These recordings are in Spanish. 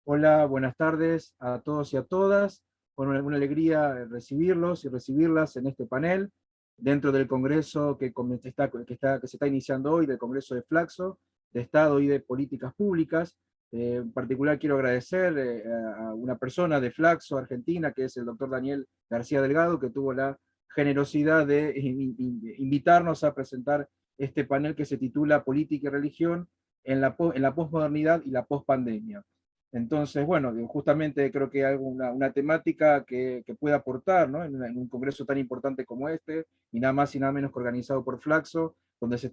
Hola, buenas tardes a todos y a todas. Bueno, una alegría recibirlos y recibirlas en este panel, dentro del Congreso que se está iniciando hoy, del Congreso de Flaxo, de Estado y de Políticas Públicas. En particular quiero agradecer a una persona de Flaxo, Argentina, que es el doctor Daniel García Delgado, que tuvo la generosidad de invitarnos a presentar este panel que se titula Política y Religión en la posmodernidad y la pospandemia. Entonces, bueno, justamente creo que hay una temática que puede aportar, ¿no? En un congreso tan importante como este, y nada más y nada menos que organizado por Flaxo, donde se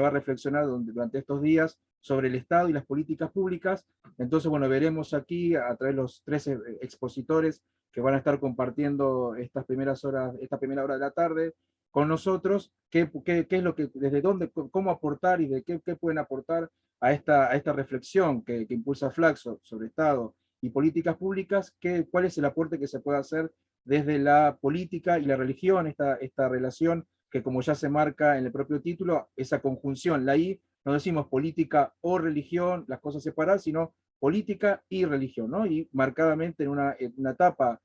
va a reflexionar durante estos días sobre el Estado y las políticas públicas. Entonces, bueno, veremos aquí a través de los tres expositores que van a estar compartiendo esta primera hora de la tarde con nosotros, qué es lo que, desde dónde, cómo aportar y de qué pueden aportar a esta reflexión que impulsa Flaxo sobre Estado y políticas públicas, cuál es el aporte que se puede hacer desde la política y la religión, esta relación que, como ya se marca en el propio título, esa conjunción, la I, no decimos política o religión, las cosas separadas, sino política y religión, ¿no? Y marcadamente en una etapa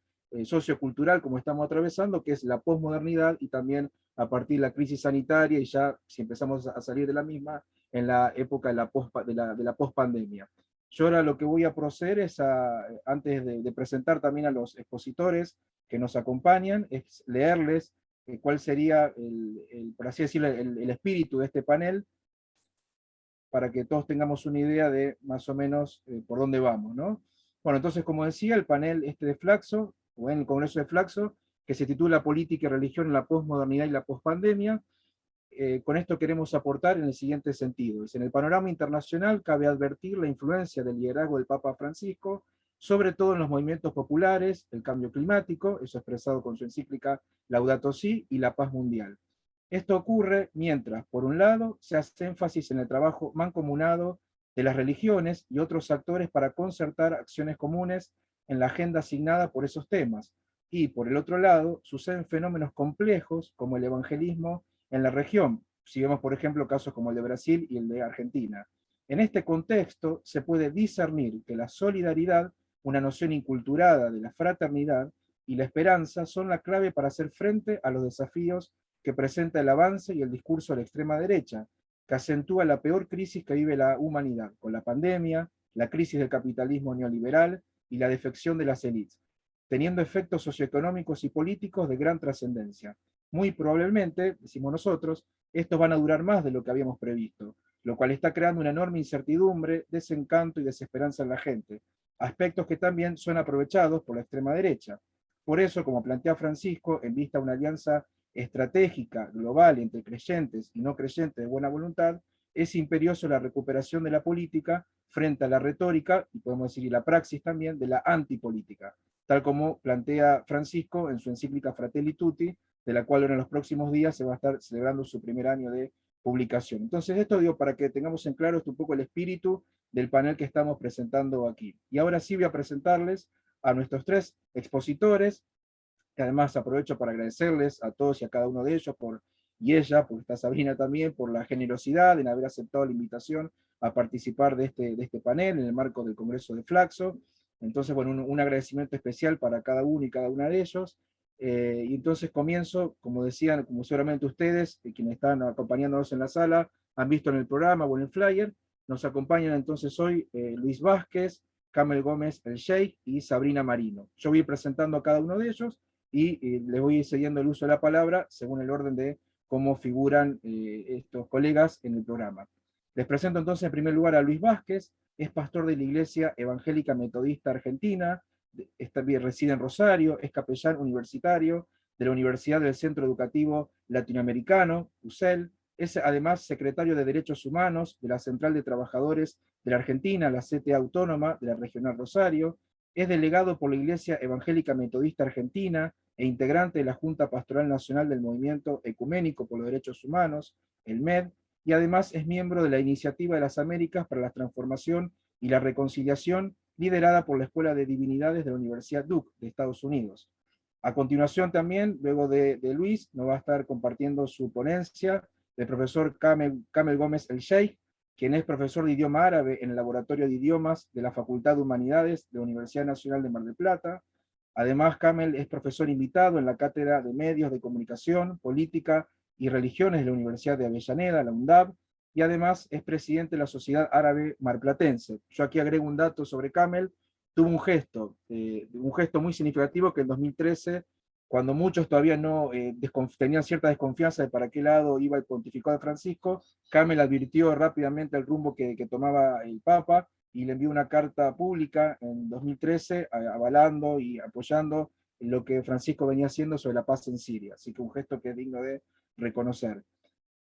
sociocultural como estamos atravesando, que es la posmodernidad, y también a partir de la crisis sanitaria, y ya si empezamos a salir de la misma, en la época de la pospandemia. Yo ahora lo que voy a proceder es, antes de presentar también a los expositores que nos acompañan, es leerles cuál sería, por así decirlo, el espíritu de este panel, para que todos tengamos una idea de más o menos por dónde vamos, ¿no? Bueno, entonces, como decía, el panel este de Flaxo, o en el Congreso de Flaxo, que se titula Política y Religión en la Postmodernidad y la Postpandemia. Con esto queremos aportar en el siguiente sentido. En el panorama internacional cabe advertir la influencia del liderazgo del Papa Francisco, sobre todo en los movimientos populares, el cambio climático, eso expresado con su encíclica Laudato Si, y la paz mundial. Esto ocurre mientras, por un lado, se hace énfasis en el trabajo mancomunado de las religiones y otros actores para concertar acciones comunes en la agenda asignada por esos temas, y por el otro lado, suceden fenómenos complejos como el evangelismo en la región, si vemos por ejemplo casos como el de Brasil y el de Argentina. En este contexto se puede discernir que la solidaridad, una noción inculturada de la fraternidad, y la esperanza son la clave para hacer frente a los desafíos que presenta el avance y el discurso de la extrema derecha, que acentúa la peor crisis que vive la humanidad, con la pandemia, la crisis del capitalismo neoliberal y la defección de las élites, teniendo efectos socioeconómicos y políticos de gran trascendencia. Muy probablemente, decimos nosotros, estos van a durar más de lo que habíamos previsto, lo cual está creando una enorme incertidumbre, desencanto y desesperanza en la gente, aspectos que también son aprovechados por la extrema derecha. Por eso, como plantea Francisco, en vista de una alianza estratégica global entre creyentes y no creyentes de buena voluntad, es imperioso la recuperación de la política frente a la retórica, y podemos decir, y la praxis también, de la antipolítica, tal como plantea Francisco en su encíclica Fratelli Tutti, de la cual en los próximos días se va a estar celebrando su primer año de publicación. Entonces, esto digo para que tengamos en claro un poco el espíritu del panel que estamos presentando aquí. Y ahora sí voy a presentarles a nuestros tres expositores, que además aprovecho para agradecerles a todos y a cada uno de ellos y ella, porque está Sabrina también, por la generosidad en haber aceptado la invitación a participar de este panel en el marco del Congreso de Flaxo. Entonces, bueno, un agradecimiento especial para cada uno y cada una de ellos. Y entonces comienzo, como decían, como seguramente ustedes, quienes están acompañándonos en la sala, han visto en el programa o en el flyer, nos acompañan entonces hoy Luis Vázquez, Camel Gómez el Sheikh y Sabrina Marino. Yo voy presentando a cada uno de ellos y les voy cediendo el uso de la palabra según el orden de cómo figuran estos colegas en el programa. Les presento entonces en primer lugar a Luis Vázquez, es pastor de la Iglesia Evangélica Metodista Argentina, reside en Rosario, es capellán universitario de la Universidad del Centro Educativo Latinoamericano, UCEL, es además secretario de Derechos Humanos de la Central de Trabajadores de la Argentina, la CTA Autónoma de la Regional Rosario, es delegado por la Iglesia Evangélica Metodista Argentina e integrante de la Junta Pastoral Nacional del Movimiento Ecuménico por los Derechos Humanos, el MED, y además es miembro de la Iniciativa de las Américas para la Transformación y la Reconciliación, liderada por la Escuela de Divinidades de la Universidad Duke de Estados Unidos. A continuación también, luego de Luis, nos va a estar compartiendo su ponencia el profesor Camel Gómez el Sheikh, quien es profesor de idioma árabe en el Laboratorio de Idiomas de la Facultad de Humanidades de la Universidad Nacional de Mar del Plata. Además, Kamel es profesor invitado en la Cátedra de Medios de Comunicación, Política y Religiones de la Universidad de Avellaneda, la UNDAB, y además es presidente de la Sociedad Árabe Marplatense. Yo aquí agrego un dato sobre Kamel. Tuvo un gesto muy significativo que en 2013, cuando muchos todavía no tenían cierta desconfianza de para qué lado iba el pontificado de Francisco, Kamel advirtió rápidamente el rumbo que tomaba el Papa, y le envió una carta pública en 2013 avalando y apoyando lo que Francisco venía haciendo sobre la paz en Siria. Así que un gesto que es digno de reconocer.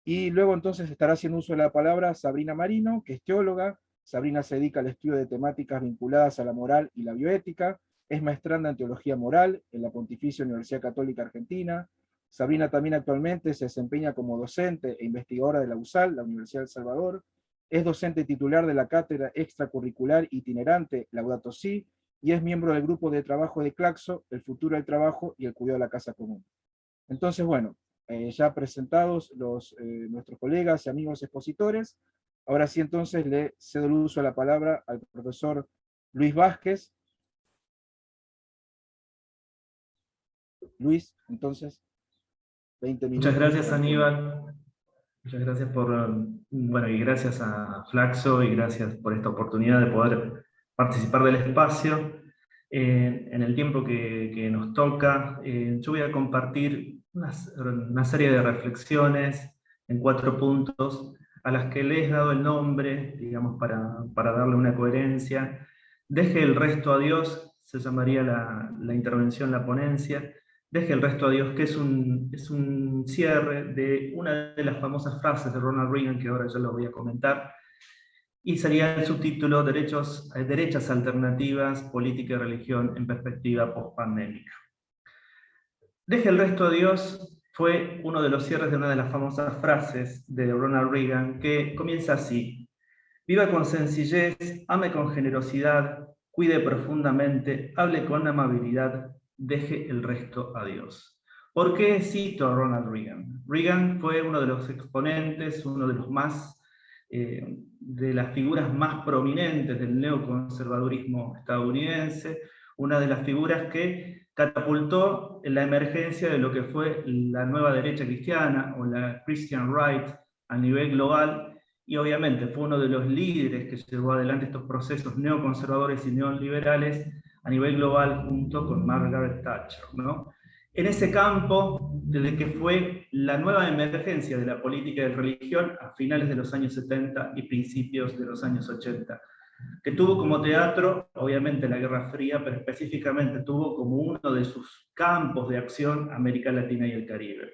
Y luego entonces estará haciendo uso de la palabra Sabrina Marino, que es teóloga. Sabrina se dedica al estudio de temáticas vinculadas a la moral y la bioética. Es maestranda en teología moral en la Pontificia Universidad Católica Argentina. Sabrina también actualmente se desempeña como docente e investigadora de la USAL, la Universidad del Salvador. Es docente titular de la cátedra extracurricular itinerante Laudato Si, y es miembro del grupo de trabajo de Claxo, el futuro del trabajo y el cuidado de la casa común. Entonces, bueno, ya presentados nuestros colegas y amigos expositores, ahora sí entonces le cedo el uso de la palabra al profesor Luis Vázquez. Luis, entonces, 20 minutos. Muchas gracias, Aníbal. Muchas gracias bueno, y gracias a Flaxo, y gracias por esta oportunidad de poder participar del espacio. En el tiempo que nos toca, yo voy a compartir una serie de reflexiones en 4 puntos, a las que le he dado el nombre, digamos, para darle una coherencia. Deje el resto a Dios, se llamaría la intervención, la ponencia. Deje el resto a Dios, que es un cierre de una de las famosas frases de Ronald Reagan, que ahora yo lo voy a comentar, y sería el subtítulo Derechas alternativas, política y religión en perspectiva post-pandémica. Deje el resto a Dios fue uno de los cierres de una de las famosas frases de Ronald Reagan, que comienza así: viva con sencillez, ame con generosidad, cuide profundamente, hable con amabilidad, deje el resto a Dios. ¿Por qué cito a Ronald Reagan? Reagan fue uno de los exponentes, uno de los de las figuras más prominentes del neoconservadurismo estadounidense, una de las figuras que catapultó la emergencia de lo que fue la nueva derecha cristiana o la Christian Right a nivel global, y obviamente fue uno de los líderes que llevó adelante estos procesos neoconservadores y neoliberales a nivel global junto con Margaret Thatcher, ¿no? En ese campo, desde que fue la nueva emergencia de la política de religión a finales de los años 70 y principios de los años 80, que tuvo como teatro, obviamente, la Guerra Fría, pero específicamente tuvo como uno de sus campos de acción América Latina y el Caribe.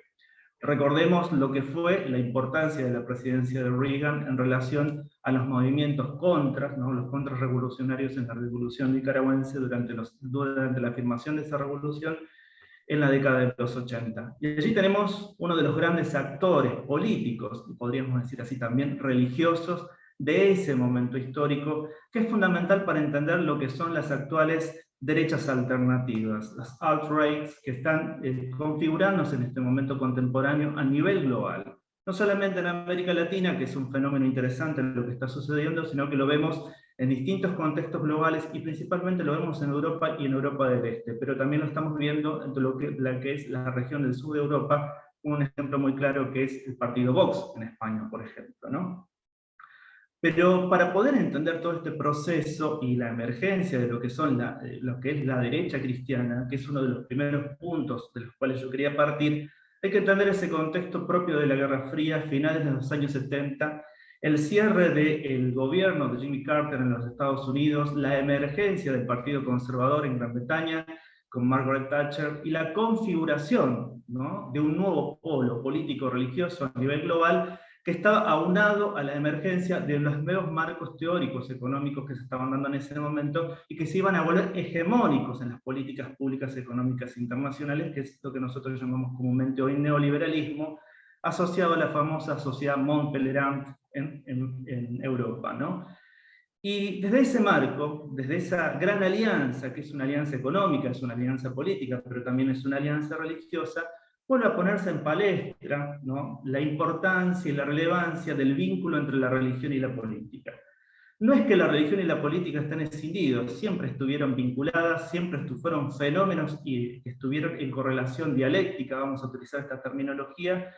Recordemos lo que fue la importancia de la presidencia de Reagan en relación a los movimientos contras, ¿no? Los contrarrevolucionarios en la revolución nicaragüense durante la afirmación de esa revolución en la década de los 80. Y allí tenemos uno de los grandes actores políticos, y podríamos decir así también religiosos, de ese momento histórico, que es fundamental para entender lo que son las actuales derechas alternativas, las alt-rights, que están configurándose en este momento contemporáneo a nivel global. No solamente en América Latina, que es un fenómeno interesante lo que está sucediendo, sino que lo vemos en distintos contextos globales, y principalmente lo vemos en Europa y en Europa del Este, pero también lo estamos viendo en lo que es la región del sur de Europa, un ejemplo muy claro que es el partido Vox en España, por ejemplo, ¿no? Pero para poder entender todo este proceso y la emergencia de lo que es la derecha cristiana, que es uno de los primeros puntos de los cuales yo quería partir, hay que entender ese contexto propio de la Guerra Fría, finales de los años 70, el cierre del gobierno de Jimmy Carter en los Estados Unidos, la emergencia del Partido Conservador en Gran Bretaña con Margaret Thatcher, y la configuración, ¿no?, de un nuevo polo político-religioso a nivel global, que estaba aunado a la emergencia de los nuevos marcos teóricos económicos que se estaban dando en ese momento y que se iban a volver hegemónicos en las políticas públicas económicas internacionales, que es lo que nosotros llamamos comúnmente hoy neoliberalismo, asociado a la famosa sociedad Mont-Pelerin en Europa, ¿no? Y desde ese marco, desde esa gran alianza, que es una alianza económica, es una alianza política, pero también es una alianza religiosa, vuelve a ponerse en palestra, ¿no?, la importancia y la relevancia del vínculo entre la religión y la política. No es que la religión y la política estén escindidos, siempre estuvieron vinculadas, siempre fueron fenómenos y estuvieron en correlación dialéctica, vamos a utilizar esta terminología,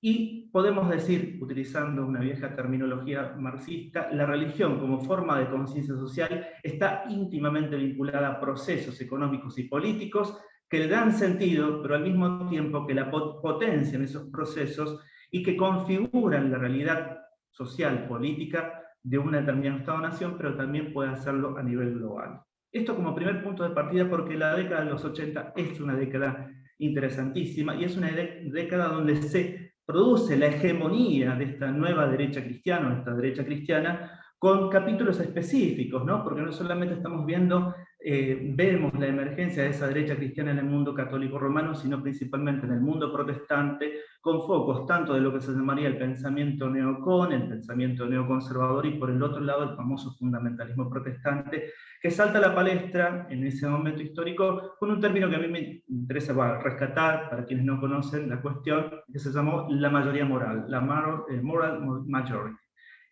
y podemos decir, utilizando una vieja terminología marxista, la religión como forma de conciencia social está íntimamente vinculada a procesos económicos y políticos que le dan sentido, pero al mismo tiempo que la potencian esos procesos y que configuran la realidad social, política, de un determinado Estado-nación, pero también puede hacerlo a nivel global. Esto como primer punto de partida, porque la década de los 80 es una década interesantísima y es una década donde se produce la hegemonía de esta nueva derecha cristiana, o esta derecha cristiana, con capítulos específicos, ¿no? Porque no solamente estamos viendo, vemos la emergencia de esa derecha cristiana en el mundo católico romano, sino principalmente en el mundo protestante, con focos tanto de lo que se llamaría el pensamiento neocon, el pensamiento neoconservador, y por el otro lado el famoso fundamentalismo protestante, que salta a la palestra en ese momento histórico con un término que a mí me interesa rescatar, para quienes no conocen la cuestión, que se llamó la mayoría moral, la moral majority.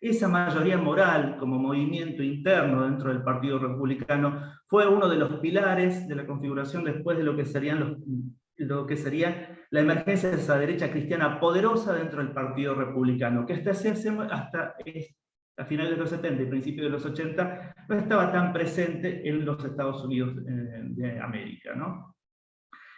Esa mayoría moral como movimiento interno dentro del Partido Republicano fue uno de los pilares de la configuración después de lo que sería la emergencia de esa derecha cristiana poderosa dentro del Partido Republicano, que hasta a finales de los 70 y principios de los 80 no estaba tan presente en los Estados Unidos de América, ¿no?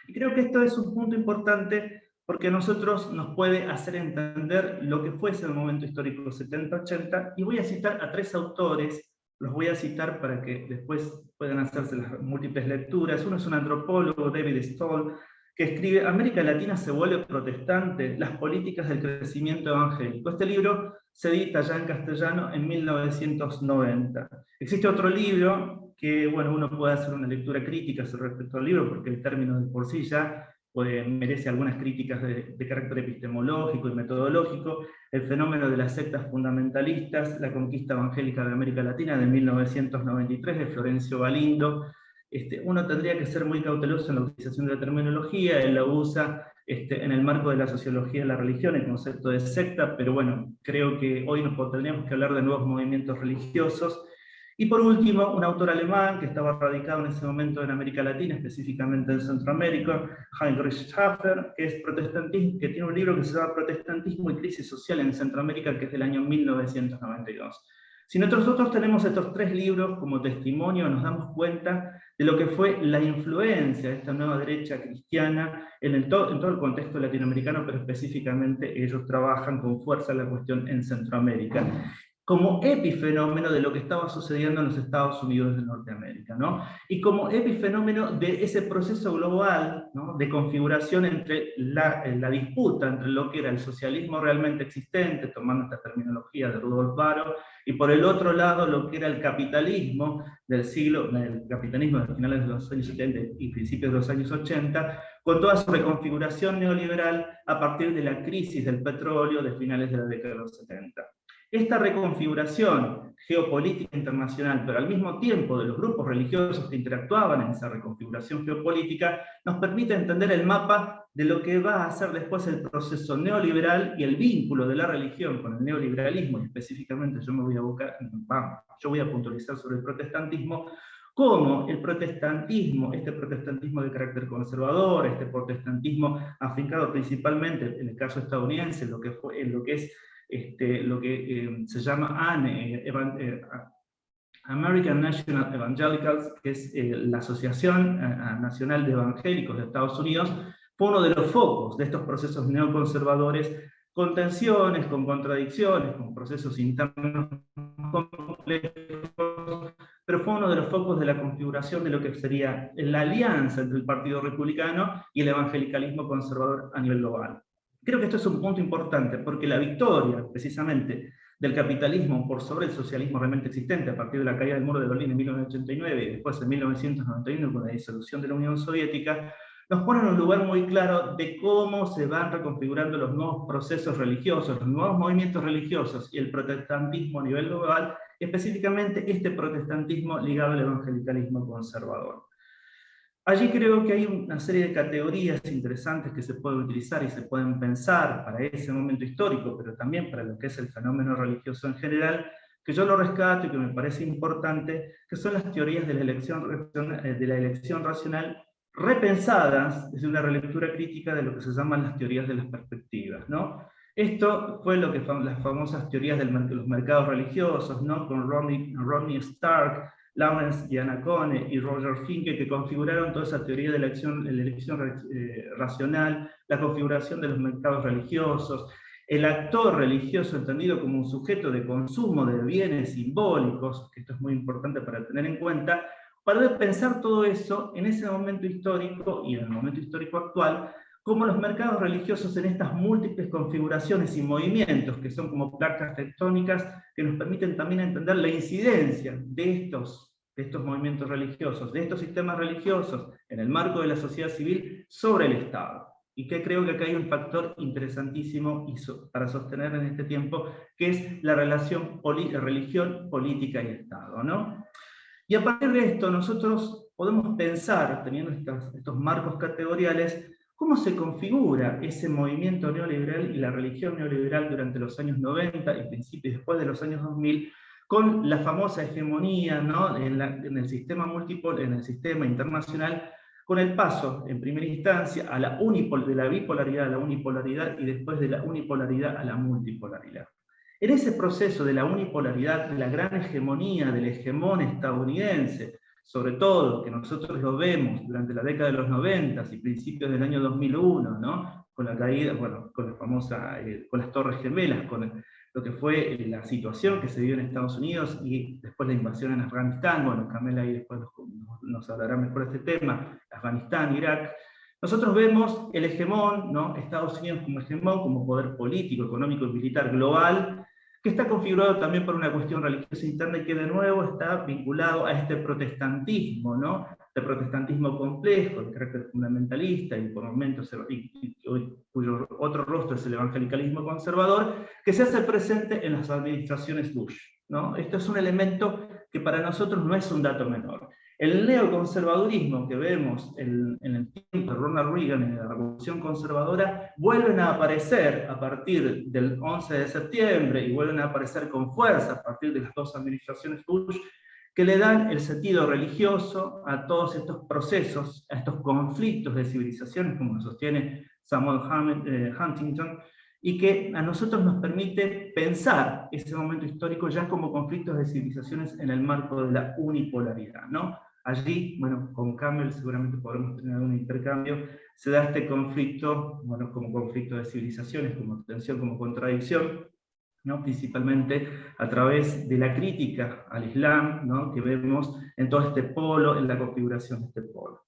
Y creo que esto es un punto importante porque a nosotros nos puede hacer entender lo que fue ese momento histórico 70-80, y voy a citar a 3 autores, los voy a citar para que después puedan hacerse las múltiples lecturas. Uno es un antropólogo, David Stoll, que escribe América Latina se vuelve protestante, las políticas del crecimiento evangélico. Este libro se edita ya en castellano en 1990. Existe otro libro que, bueno, uno puede hacer una lectura crítica respecto al libro, porque el término de por sí ya merece algunas críticas de carácter epistemológico y metodológico, El fenómeno de las sectas fundamentalistas, la conquista evangélica de América Latina, de 1993, de Florencio Galindo. Uno tendría que ser muy cauteloso en la utilización de la terminología, él la usa en el marco de la sociología de la religión, el concepto de secta, pero bueno, creo que hoy tendríamos que hablar de nuevos movimientos religiosos. Y por último, un autor alemán que estaba radicado en ese momento en América Latina, específicamente en Centroamérica, Heinrich Schaffer, que es protestantismo, que tiene un libro que se llama Protestantismo y crisis social en Centroamérica, que es del año 1992. Si nosotros tenemos estos 3 libros como testimonio, nos damos cuenta de lo que fue la influencia de esta nueva derecha cristiana en todo el contexto latinoamericano, pero específicamente ellos trabajan con fuerza la cuestión en Centroamérica, como epifenómeno de lo que estaba sucediendo en los Estados Unidos de Norteamérica, ¿no? Y como epifenómeno de ese proceso global, ¿no?, de configuración entre la disputa entre lo que era el socialismo realmente existente, tomando esta terminología de Rudolf Baro, y por el otro lado lo que era el capitalismo del capitalismo de finales de los años 70 y principios de los años 80, con toda su reconfiguración neoliberal a partir de la crisis del petróleo de finales de la década de los 70. Esta reconfiguración geopolítica internacional, pero al mismo tiempo de los grupos religiosos que interactuaban en esa reconfiguración geopolítica, nos permite entender el mapa de lo que va a ser después el proceso neoliberal y el vínculo de la religión con el neoliberalismo, y específicamente yo voy a puntualizar sobre el protestantismo, cómo el protestantismo, este protestantismo de carácter conservador, este protestantismo afincado principalmente, en el caso estadounidense, lo que es lo que se llama American National Evangelicals, que es la Asociación Nacional de Evangélicos de Estados Unidos, fue uno de los focos de estos procesos neoconservadores, con tensiones, con contradicciones, con procesos internos complejos, pero fue uno de los focos de la configuración de lo que sería la alianza entre el Partido Republicano y el evangelicalismo conservador a nivel global. Creo que esto es un punto importante, porque la victoria, precisamente, del capitalismo por sobre el socialismo realmente existente a partir de la caída del muro de Berlín en 1989 y después en 1991 con la disolución de la Unión Soviética, nos pone en un lugar muy claro de cómo se van reconfigurando los nuevos procesos religiosos, los nuevos movimientos religiosos y el protestantismo a nivel global, específicamente este protestantismo ligado al evangelicalismo conservador. Allí creo que hay una serie de categorías interesantes que se pueden utilizar y se pueden pensar para ese momento histórico, pero también para lo que es el fenómeno religioso en general, que yo lo rescato y que me parece importante, que son las teorías de la elección racional repensadas desde una relectura crítica de lo que se llaman las teorías de las perspectivas, ¿no? Esto fue lo que las famosas teorías de los mercados religiosos, ¿no? Con Rodney Stark, Lawrence Giannacone y Roger Finke, que configuraron toda esa teoría de la elección racional, la configuración de los mercados religiosos, el actor religioso entendido como un sujeto de consumo de bienes simbólicos, que esto es muy importante para tener en cuenta, para pensar todo eso en ese momento histórico y en el momento histórico actual, como los mercados religiosos en estas múltiples configuraciones y movimientos, que son como placas tectónicas, que nos permiten también entender la incidencia de estos movimientos religiosos, de estos sistemas religiosos, en el marco de la sociedad civil, sobre el Estado. Y que creo que acá hay un factor interesantísimo para sostener en este tiempo, que es la relación religión, política y Estado, ¿no? Y a partir de esto nosotros podemos pensar, teniendo estos marcos categoriales, cómo se configura ese movimiento neoliberal y la religión neoliberal durante los años 90 y principios después de los años 2000, con la famosa hegemonía, ¿no? en el sistema en el sistema internacional, con el paso, en primera instancia, de la bipolaridad a la unipolaridad y después de la unipolaridad a la multipolaridad. En ese proceso de la unipolaridad, de la gran hegemonía del hegemón estadounidense, sobre todo que nosotros lo vemos durante la década de los 90 y principios del año 2001, ¿no? Con la caída, bueno, con la famosa, con las Torres Gemelas, con lo que fue la situación que se vivió en Estados Unidos y después la invasión en Afganistán. Bueno, Camila ahí después nos hablará mejor de este tema, Afganistán, Irak. Nosotros vemos el hegemón, ¿no? Estados Unidos como hegemón, como poder político, económico y militar global, que está configurado también por una cuestión religiosa interna y que de nuevo está vinculado a este protestantismo, ¿no? El protestantismo complejo, de carácter fundamentalista y por momentos cuyo otro rostro es el evangelicalismo conservador, que se hace presente en las administraciones Bush, ¿no? Esto es un elemento que para nosotros no es un dato menor. El neoconservadurismo que vemos en el tiempo de Ronald Reagan y de la Revolución Conservadora vuelven a aparecer a partir del 11 de septiembre y vuelven a aparecer con fuerza a partir de las dos administraciones Bush, que le dan el sentido religioso a todos estos procesos, a estos conflictos de civilizaciones, como lo sostiene Samuel Huntington, y que a nosotros nos permite pensar ese momento histórico ya como conflictos de civilizaciones en el marco de la unipolaridad, ¿no? Allí, bueno, con Campbell seguramente podremos tener un intercambio, se da este conflicto, bueno, como conflicto de civilizaciones, como tensión, como contradicción, ¿no? Principalmente a través de la crítica al Islam, ¿no? Que vemos en todo este polo, en la configuración de este polo.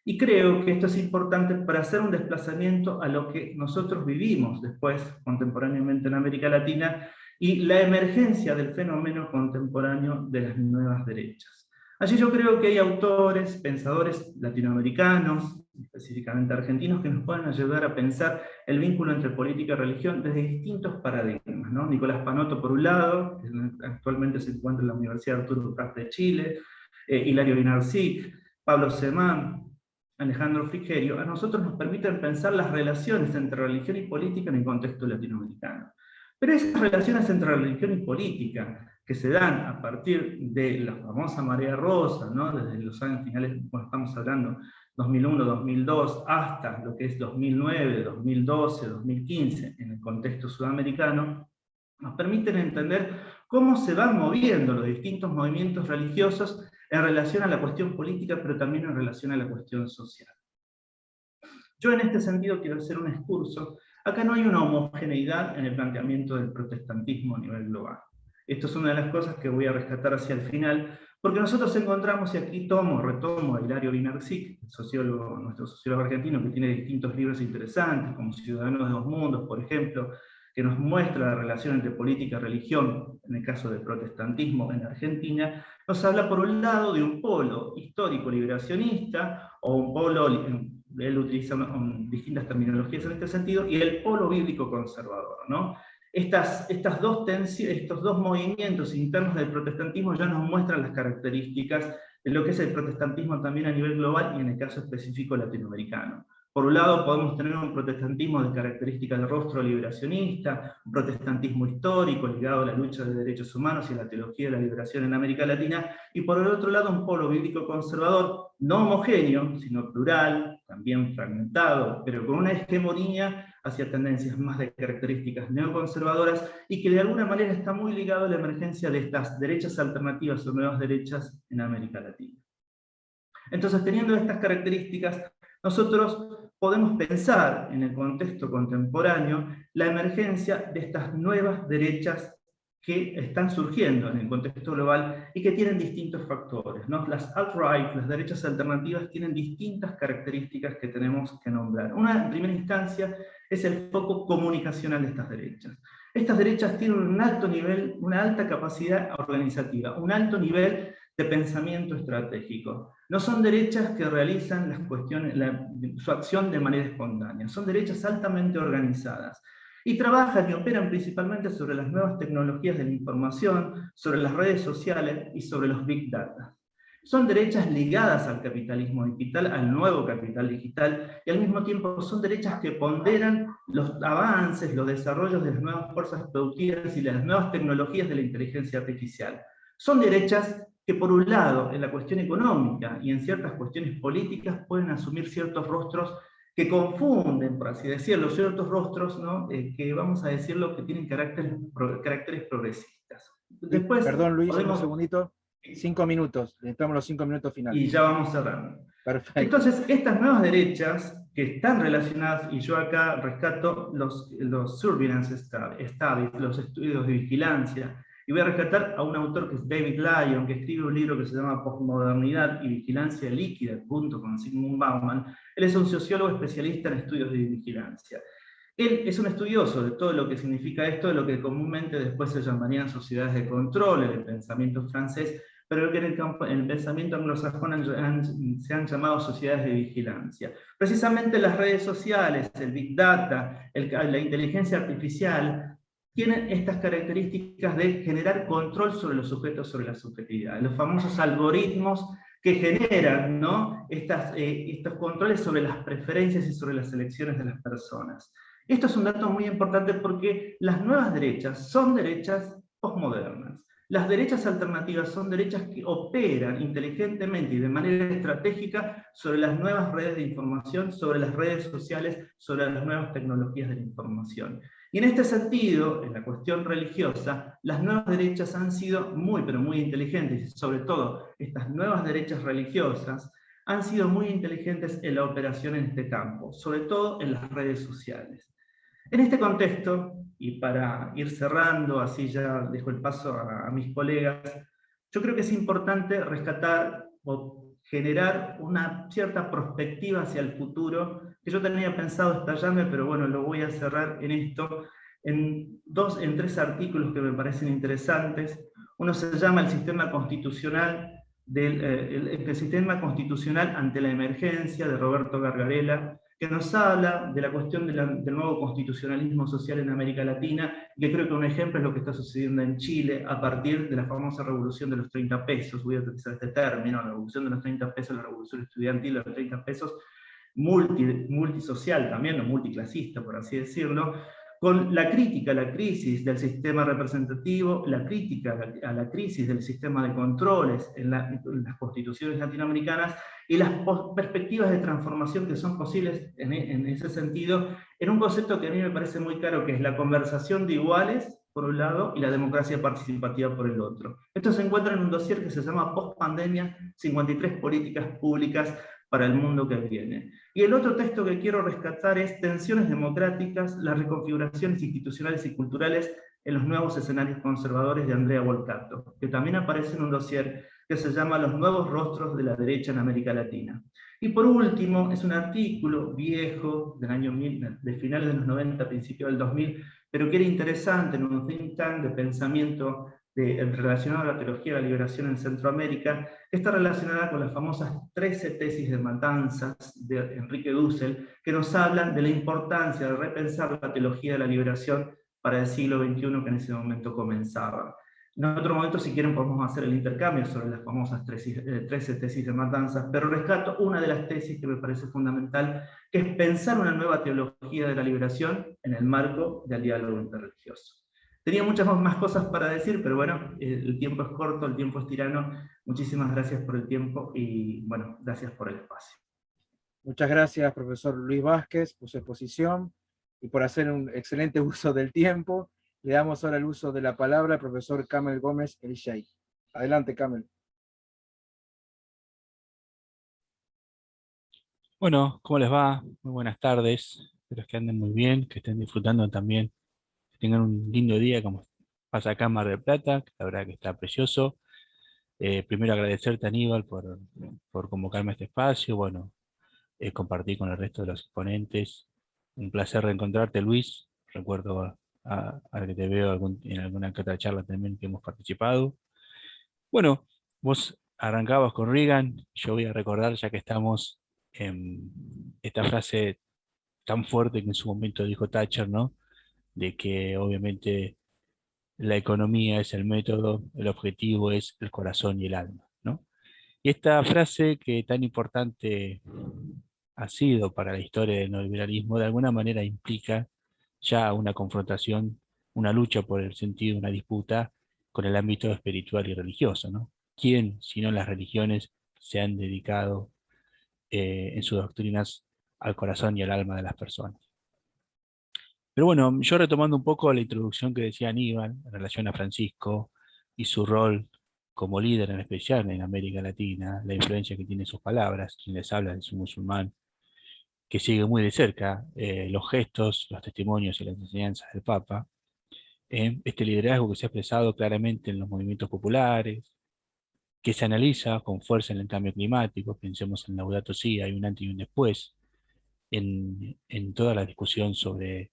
Y creo que esto es importante para hacer un desplazamiento a lo que nosotros vivimos después, contemporáneamente en América Latina, y la emergencia del fenómeno contemporáneo de las nuevas derechas. Allí yo creo que hay autores, pensadores latinoamericanos, específicamente argentinos, que nos pueden ayudar a pensar el vínculo entre política y religión desde distintos paradigmas, ¿no? Nicolás Panotto, por un lado, que actualmente se encuentra en la Universidad Arturo Prat de Chile, Hilario Guinarcí, Pablo Semán, Alejandro Frigerio, a nosotros nos permiten pensar las relaciones entre religión y política en el contexto latinoamericano. Pero esas relaciones entre religión y política, que se dan a partir de la famosa marea rosa, ¿no? Desde los años finales, bueno, estamos hablando 2001, 2002, hasta lo que es 2009, 2012, 2015, en el contexto sudamericano, nos permiten entender cómo se van moviendo los distintos movimientos religiosos en relación a la cuestión política, pero también en relación a la cuestión social. Yo en este sentido quiero hacer un excurso. Acá no hay una homogeneidad en el planteamiento del protestantismo a nivel global. Esto es una de las cosas que voy a rescatar hacia el final, porque nosotros encontramos, y aquí retomo a Hilario Guinarcí, nuestro sociólogo argentino, que tiene distintos libros interesantes, como Ciudadanos de dos Mundos, por ejemplo, que nos muestra la relación entre política y religión, en el caso del protestantismo en Argentina, nos habla por un lado de un polo histórico liberacionista, o un polo, él utiliza distintas terminologías en este sentido, y el polo bíblico conservador, ¿no? Estos dos movimientos internos del protestantismo ya nos muestran las características en lo que es el protestantismo también a nivel global y en el caso específico latinoamericano. Por un lado podemos tener un protestantismo de características de rostro liberacionista, un protestantismo histórico ligado a la lucha de derechos humanos y a la teología de la liberación en América Latina, y por el otro lado un polo bíblico conservador, no homogéneo, sino plural, también fragmentado, pero con una hegemonía hacia tendencias más de características neoconservadoras, y que de alguna manera está muy ligado a la emergencia de estas derechas alternativas o nuevas derechas en América Latina. Entonces, teniendo estas características, nosotros podemos pensar en el contexto contemporáneo la emergencia de estas nuevas derechas que están surgiendo en el contexto global y que tienen distintos factores, ¿no? Las alt-right, las derechas alternativas, tienen distintas características que tenemos que nombrar. Una, en primera instancia, es el foco comunicacional de estas derechas. Estas derechas tienen un alto nivel, una alta capacidad organizativa, un alto nivel de pensamiento estratégico. No son derechas que realizan las cuestiones, su acción de manera espontánea, son derechas altamente organizadas. Y trabajan y operan principalmente sobre las nuevas tecnologías de la información, sobre las redes sociales y sobre los big data. Son derechas ligadas al capitalismo digital, al nuevo capital digital, y al mismo tiempo son derechas que ponderan los avances, los desarrollos de las nuevas fuerzas productivas y las nuevas tecnologías de la inteligencia artificial. Son derechas que por un lado, en la cuestión económica y en ciertas cuestiones políticas, pueden asumir ciertos rostros que confunden, por así decirlo, ciertos rostros, ¿no? Que vamos a decirlo, que tienen caracteres progresistas. Después, Perdón, Luis, un podemos... segundito. 5 minutos, necesitamos los 5 minutos finales. Y ya vamos cerrando. Perfecto. Entonces, estas nuevas derechas que están relacionadas, y yo acá rescato los surveillance studies, los estudios de vigilancia, y voy a rescatar a un autor que es David Lyon, que escribe un libro que se llama Postmodernidad y Vigilancia Líquida, junto con Zygmunt Bauman. Él es un sociólogo especialista en estudios de vigilancia. Él es un estudioso de todo lo que significa esto, de lo que comúnmente después se llamarían sociedades de control en el pensamiento francés, pero que en el pensamiento anglosajón se han llamado sociedades de vigilancia. Precisamente las redes sociales, el Big Data, la inteligencia artificial, tienen estas características de generar control sobre los sujetos, sobre la subjetividad. Los famosos algoritmos que generan, ¿no? estos controles sobre las preferencias y sobre las elecciones de las personas. Esto es un dato muy importante porque las nuevas derechas son derechas postmodernas. Las derechas alternativas son derechas que operan inteligentemente y de manera estratégica sobre las nuevas redes de información, sobre las redes sociales, sobre las nuevas tecnologías de la información. Y en este sentido, en la cuestión religiosa, las nuevas derechas han sido muy, pero muy inteligentes, y sobre todo estas nuevas derechas religiosas han sido muy inteligentes en la operación en este campo, sobre todo en las redes sociales. En este contexto, y para ir cerrando, así ya dejo el paso a mis colegas, yo creo que es importante rescatar o generar una cierta perspectiva hacia el futuro, que yo tenía pensado estallarme, pero bueno, lo voy a cerrar en esto, en 3 artículos que me parecen interesantes. Uno se llama El sistema constitucional, el sistema constitucional ante la emergencia, de Roberto Gargarella, que nos habla de la cuestión del nuevo constitucionalismo social en América Latina, que creo que un ejemplo es lo que está sucediendo en Chile a partir de la famosa revolución de los 30 pesos, voy a utilizar este término, la revolución de los 30 pesos, la revolución estudiantil de los 30 pesos, multisocial también, o multiclasista, por así decirlo, con la crítica a la crisis del sistema representativo, la crítica a la crisis del sistema de controles en las constituciones latinoamericanas, y las perspectivas de transformación que son posibles en ese sentido, en un concepto que a mí me parece muy claro, que es la conversación de iguales, por un lado, y la democracia participativa por el otro. Esto se encuentra en un dossier que se llama Post-Pandemia, 53 políticas públicas para el mundo que viene. Y el otro texto que quiero rescatar es Tensiones democráticas, las reconfiguraciones institucionales y culturales en los nuevos escenarios conservadores, de Andrea Volcato, que también aparece en un dossier que se llama Los nuevos rostros de la derecha en América Latina. Y por último, es un artículo viejo, de finales de los 90, principios del 2000, pero que era interesante en un think tank de pensamiento relacionado a la teología de la liberación en Centroamérica, que está relacionada con las famosas 13 tesis de matanzas de Enrique Dussel, que nos hablan de la importancia de repensar la teología de la liberación para el siglo XXI que en ese momento comenzaba. En otro momento, si quieren, podemos hacer el intercambio sobre las famosas 13 tesis de Matanzas, pero rescato una de las tesis que me parece fundamental, que es pensar una nueva teología de la liberación en el marco del diálogo interreligioso. Tenía muchas más cosas para decir, pero bueno, el tiempo es corto, el tiempo es tirano. Muchísimas gracias por el tiempo y bueno, gracias por el espacio. Muchas gracias, profesor Luis Vázquez, por su exposición y por hacer un excelente uso del tiempo. Le damos ahora el uso de la palabra al profesor Kamel Gómez El Sheikh. Adelante, Kamel. Bueno, ¿cómo les va? Muy buenas tardes. Espero que anden muy bien, que estén disfrutando también, que tengan un lindo día como pasa acá en Mar del Plata, que la verdad que está precioso. Primero agradecerte, Aníbal, por convocarme a este espacio, bueno, compartir con el resto de los exponentes. Un placer reencontrarte, Luis. Recuerdo a que te veo en alguna que otra charla también que hemos participado. Bueno, vos arrancabas con Reagan, yo voy a recordar, ya que estamos en esta frase tan fuerte que en su momento dijo Thatcher, ¿no? De que obviamente la economía es el método, el objetivo es el corazón y el alma, ¿no? Y esta frase que tan importante ha sido para la historia del neoliberalismo, de alguna manera implica ya una confrontación, una lucha por el sentido, una disputa con el ámbito espiritual y religioso, ¿no? ¿Quién, si no las religiones, se han dedicado en sus doctrinas al corazón y al alma de las personas? Pero bueno, yo retomando un poco la introducción que decía Aníbal en relación a Francisco y su rol como líder en especial en América Latina, la influencia que tiene sus palabras, quien les habla es un musulmán que sigue muy de cerca los gestos, los testimonios y las enseñanzas del Papa, este liderazgo que se ha expresado claramente en los movimientos populares, que se analiza con fuerza en el cambio climático, pensemos en Laudato Si, hay un antes y un después, en toda la discusión sobre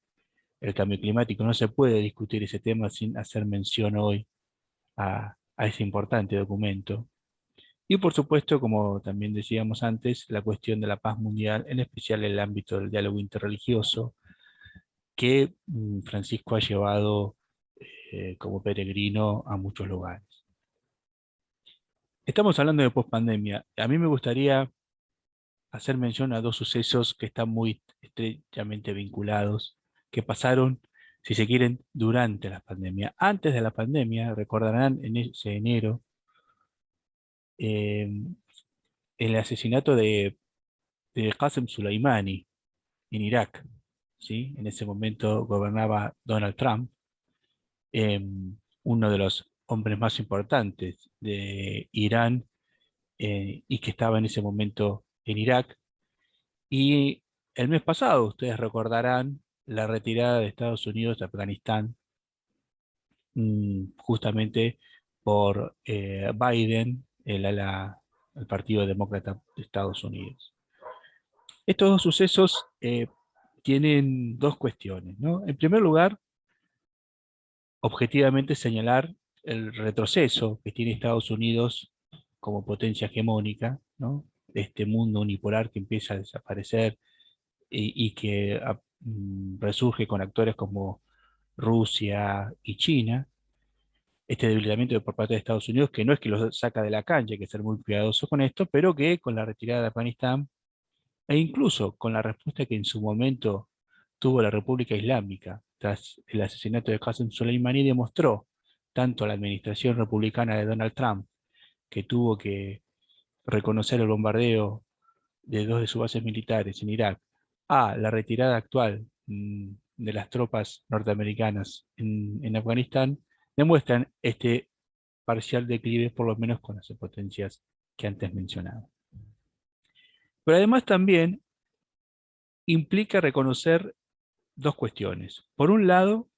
el cambio climático. No se puede discutir ese tema sin hacer mención hoy a ese importante documento. Y por supuesto, como también decíamos antes, la cuestión de la paz mundial, en especial en el ámbito del diálogo interreligioso, que Francisco ha llevado como peregrino a muchos lugares. Estamos hablando de pospandemia. A mí me gustaría hacer mención a dos sucesos que están muy estrechamente vinculados, que pasaron, si se quieren, durante la pandemia. Antes de la pandemia, recordarán en ese enero, eh, el asesinato de Qasem Soleimani en Irak, ¿sí? En ese momento gobernaba Donald Trump, eh, uno de los hombres más importantes de Irán, y que estaba en ese momento en Irak. Y el mes pasado, ustedes recordarán la retirada de Estados Unidos de Afganistán, justamente por Biden, el Partido Demócrata de Estados Unidos. Estos dos sucesos tienen dos cuestiones, ¿no? En primer lugar, objetivamente señalar el retroceso que tiene Estados Unidos como potencia hegemónica, ¿no? De este mundo unipolar que empieza a desaparecer y que resurge con actores como Rusia y China. Este debilitamiento por parte de Estados Unidos, que no es que los saca de la cancha, hay que ser muy cuidadoso con esto, pero que con la retirada de Afganistán e incluso con la respuesta que en su momento tuvo la República Islámica tras el asesinato de Qasem Soleimani, demostró tanto a la administración republicana de Donald Trump, que tuvo que reconocer el bombardeo de dos de sus bases militares en Irak, a la retirada actual de las tropas norteamericanas en Afganistán, demuestran este parcial declive, por lo menos con las potencias que antes mencionaba. Pero además también implica reconocer dos cuestiones. Por un lado,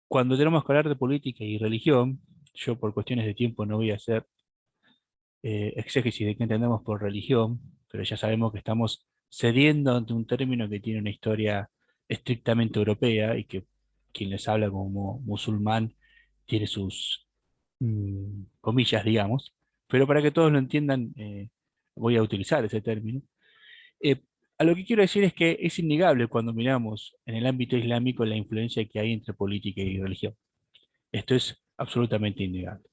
cuando tenemos que hablar de política y religión, yo por cuestiones de tiempo no voy a hacer exégesis de qué entendemos por religión, pero ya sabemos que estamos cediendo ante un término que tiene una historia estrictamente europea y que quien les habla como musulmán tiene sus comillas, digamos, pero para que todos lo entiendan, voy a utilizar ese término. Eh, a lo que quiero decir es que es innegable cuando miramos en el ámbito islámico la influencia que hay entre política y religión. Esto es absolutamente innegable.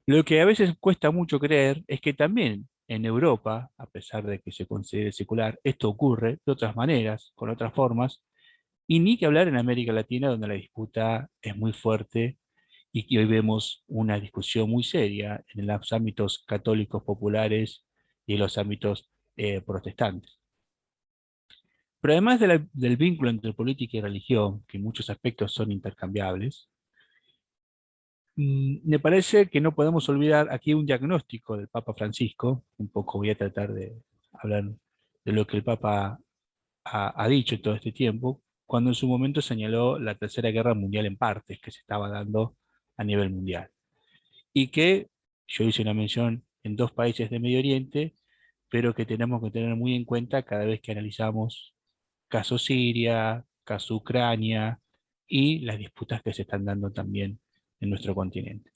Lo que a veces cuesta mucho creer es que también en Europa, a pesar de que se considere secular, esto ocurre de otras maneras, con otras formas, y ni que hablar en América Latina, donde la disputa es muy fuerte y que hoy vemos una discusión muy seria en los ámbitos católicos populares y en los ámbitos protestantes. Pero además del vínculo entre política y religión, que en muchos aspectos son intercambiables, me parece que no podemos olvidar aquí un diagnóstico del Papa Francisco. Un poco voy a tratar de hablar de lo que el Papa ha dicho en todo este tiempo, cuando en su momento señaló la Tercera Guerra Mundial en partes que se estaba dando a nivel mundial. Y que yo hice una mención en 2 países de Medio Oriente, pero que tenemos que tener muy en cuenta cada vez que analizamos caso Siria, caso Ucrania y las disputas que se están dando también en nuestro continente.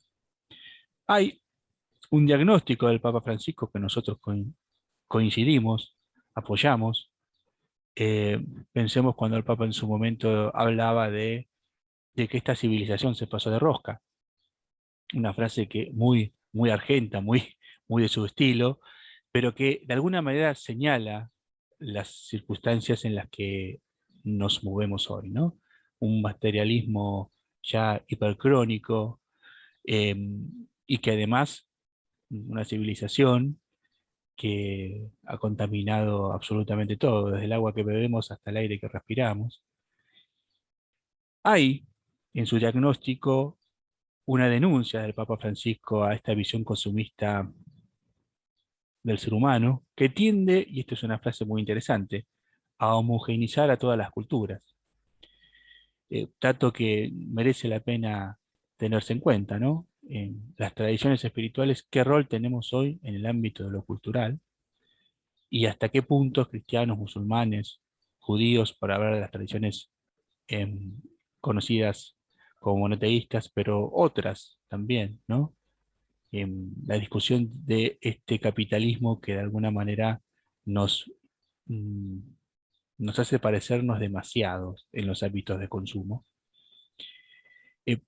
Hay un diagnóstico del Papa Francisco que nosotros coincidimos, apoyamos. Eh, Pensemos cuando el Papa en su momento hablaba de que esta civilización se pasó de rosca. Una frase que muy argenta, muy de su estilo, pero que de alguna manera señala las circunstancias en las que nos movemos hoy, ¿no? Un materialismo ya hipercrónico, eh, y que además una civilización que ha contaminado absolutamente todo, desde el agua que bebemos hasta el aire que respiramos. Hay en su diagnóstico una denuncia del Papa Francisco a esta visión consumista del ser humano, que tiende, y esto es una frase muy interesante, a homogeneizar a todas las culturas. Dato que merece la pena tenerse en cuenta, ¿no? En las tradiciones espirituales, ¿qué rol tenemos hoy en el ámbito de lo cultural? Y hasta qué punto cristianos, musulmanes, judíos, para hablar de las tradiciones em, conocidas como monoteístas, pero otras también, ¿no? La discusión de este capitalismo que de alguna manera nos, mm, nos hace parecernos demasiados en los hábitos de consumo. Eh,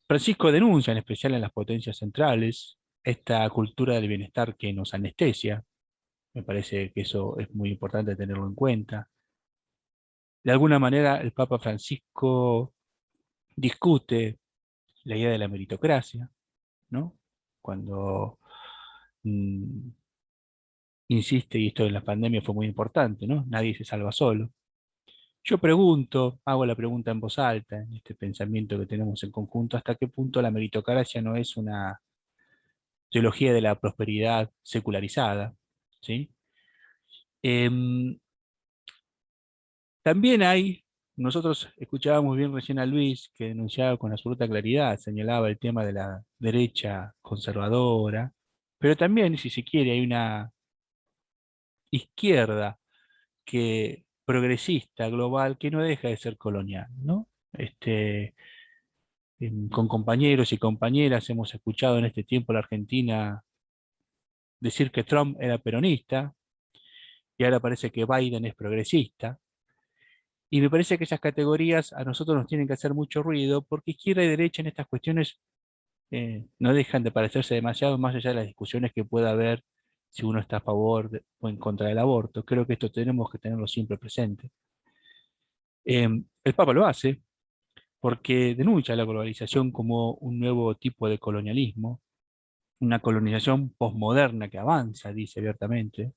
Francisco denuncia, en especial en las potencias centrales, esta cultura del bienestar que nos anestesia. Me parece que eso es muy importante tenerlo en cuenta. De alguna manera, el Papa Francisco discute la idea de la meritocracia, ¿no? Cuando mm, insiste, y esto en la pandemia fue muy importante, ¿no? Nadie se salva solo. Yo pregunto, hago la pregunta en voz alta, en este pensamiento que tenemos en conjunto, ¿hasta qué punto la meritocracia no es una teología de la prosperidad secularizada? ¿Sí? Em, También nosotros escuchábamos bien recién a Luis, que denunciaba con absoluta claridad, señalaba el tema de la derecha conservadora, pero también, si se quiere, hay una izquierda que progresista, global, que no deja de ser colonial, ¿no? Con compañeros y compañeras hemos escuchado en este tiempo la Argentina decir que Trump era peronista, y ahora parece que Biden es progresista. Y me parece que esas categorías a nosotros nos tienen que hacer mucho ruido, porque izquierda y derecha en estas cuestiones no dejan de parecerse demasiado, más allá de las discusiones que pueda haber si uno está a favor o en contra del aborto. Creo que esto tenemos que tenerlo siempre presente. El Papa lo hace porque denuncia la globalización como un nuevo tipo de colonialismo, una colonización posmoderna que avanza, dice abiertamente.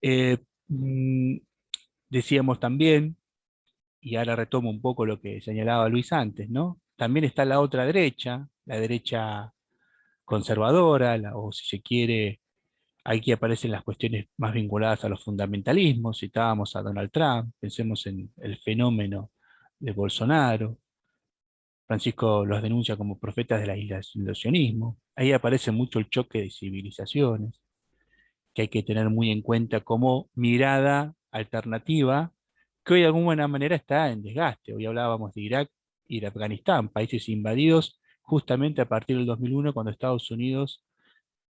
Eh, mm, Decíamos también, y ahora retomo un poco lo que señalaba Luis antes, ¿no? También está la otra derecha, la derecha conservadora, o si se quiere, aquí aparecen las cuestiones más vinculadas a los fundamentalismos. Citábamos a Donald Trump, pensemos en el fenómeno de Bolsonaro. Francisco los denuncia como profetas del aislacionismo. Ahí aparece mucho el choque de civilizaciones, que hay que tener muy en cuenta como mirada alternativa, que hoy de alguna manera está en desgaste. Hoy hablábamos de Irak y de Afganistán, países invadidos justamente a partir del 2001, cuando Estados Unidos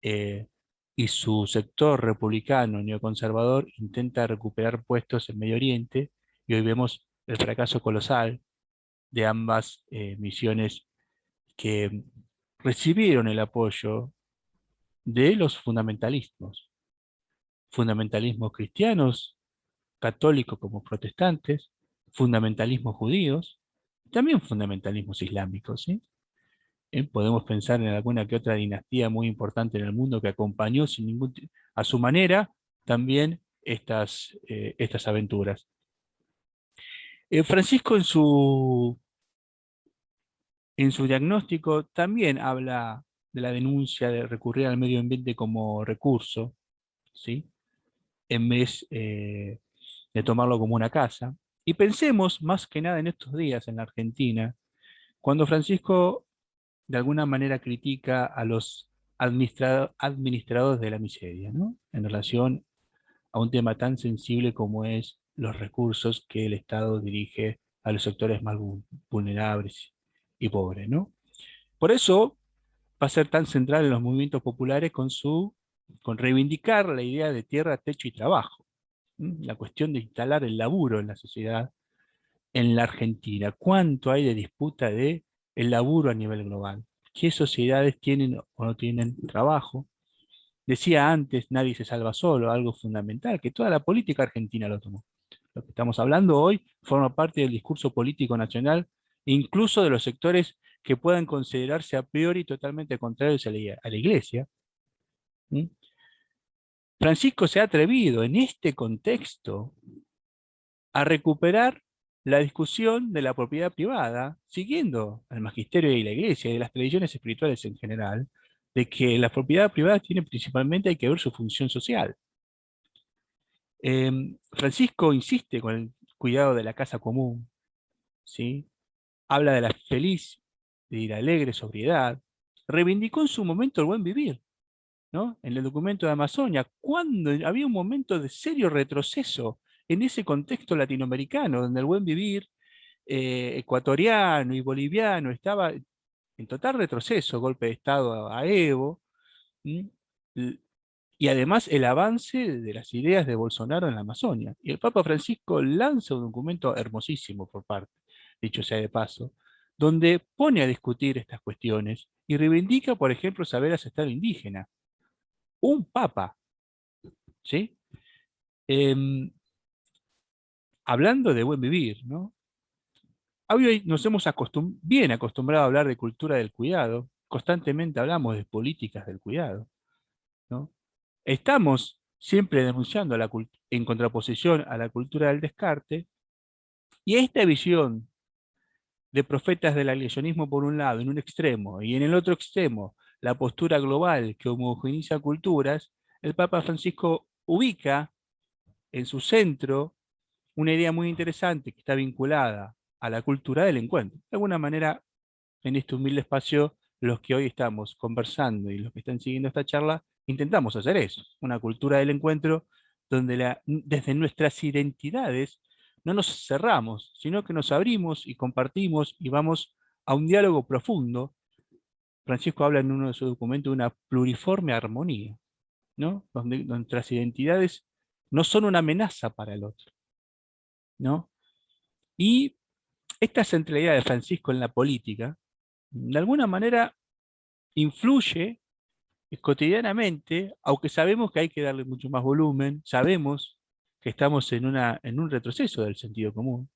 eh, y su sector republicano neoconservador intenta recuperar puestos en Medio Oriente, y hoy vemos el fracaso colosal de ambas misiones que recibieron el apoyo de los fundamentalismos cristianos, católicos como protestantes, fundamentalismos judíos, también fundamentalismos islámicos, ¿sí? Podemos pensar en alguna que otra dinastía muy importante en el mundo que acompañó a su manera también estas aventuras. Francisco en su diagnóstico también habla de la denuncia de recurrir al medio ambiente como recurso, ¿sí? En vez de tomarlo como una casa. Y pensemos más que nada en estos días en la Argentina, cuando Francisco de alguna manera critica a los administradores de la miseria, ¿no? En relación a un tema tan sensible como es los recursos que el Estado dirige a los sectores más vulnerables y pobres, ¿no? Por eso va a ser tan central en los movimientos populares con reivindicar la idea de tierra, techo y trabajo. La cuestión de instalar el laburo en la sociedad en la Argentina. ¿Cuánto hay de disputa de el laburo a nivel global? ¿Qué sociedades tienen o no tienen trabajo? Decía antes, nadie se salva solo, algo fundamental, que toda la política argentina lo tomó. Lo que estamos hablando hoy forma parte del discurso político nacional, incluso de los sectores que puedan considerarse a priori totalmente contrarios a la Iglesia. ¿Mm? Francisco se ha atrevido en este contexto a recuperar la discusión de la propiedad privada, siguiendo al magisterio y la Iglesia y de las tradiciones espirituales en general, de que la propiedad privada tiene principalmente hay que ver su función social. Francisco insiste con el cuidado de la casa común, ¿sí? Habla de la feliz y la alegre sobriedad, reivindicó en su momento el buen vivir, ¿no? En el documento de Amazonia, cuando había un momento de serio retroceso en ese contexto latinoamericano, donde el buen vivir ecuatoriano y boliviano estaba en total retroceso, golpe de Estado a Evo, ¿sí? Y además el avance de las ideas de Bolsonaro en la Amazonia. Y el Papa Francisco lanza un documento hermosísimo por parte, dicho sea de paso, donde pone a discutir estas cuestiones y reivindica, por ejemplo, saber ancestral indígena. Un papa, ¿sí? Em, Hablando de buen vivir, ¿no? Hoy nos hemos bien acostumbrado a hablar de cultura del cuidado, constantemente hablamos de políticas del cuidado, ¿no? Estamos siempre denunciando en contraposición a la cultura del descarte, y esta visión de profetas del agresionismo por un lado, en un extremo, y en el otro extremo, la postura global que homogeneiza culturas, el Papa Francisco ubica en su centro una idea muy interesante que está vinculada a la cultura del encuentro. De alguna manera, en este humilde espacio, los que hoy estamos conversando y los que están siguiendo esta charla, intentamos hacer eso, una cultura del encuentro donde desde nuestras identidades no nos cerramos, sino que nos abrimos y compartimos y vamos a un diálogo profundo. Francisco habla en uno de sus documentos de una pluriforme armonía, ¿no? Donde nuestras identidades no son una amenaza para el otro, ¿no? Y esta centralidad de Francisco en la política, de alguna manera, influye cotidianamente, aunque sabemos que hay que darle mucho más volumen, sabemos que estamos en un retroceso del sentido común.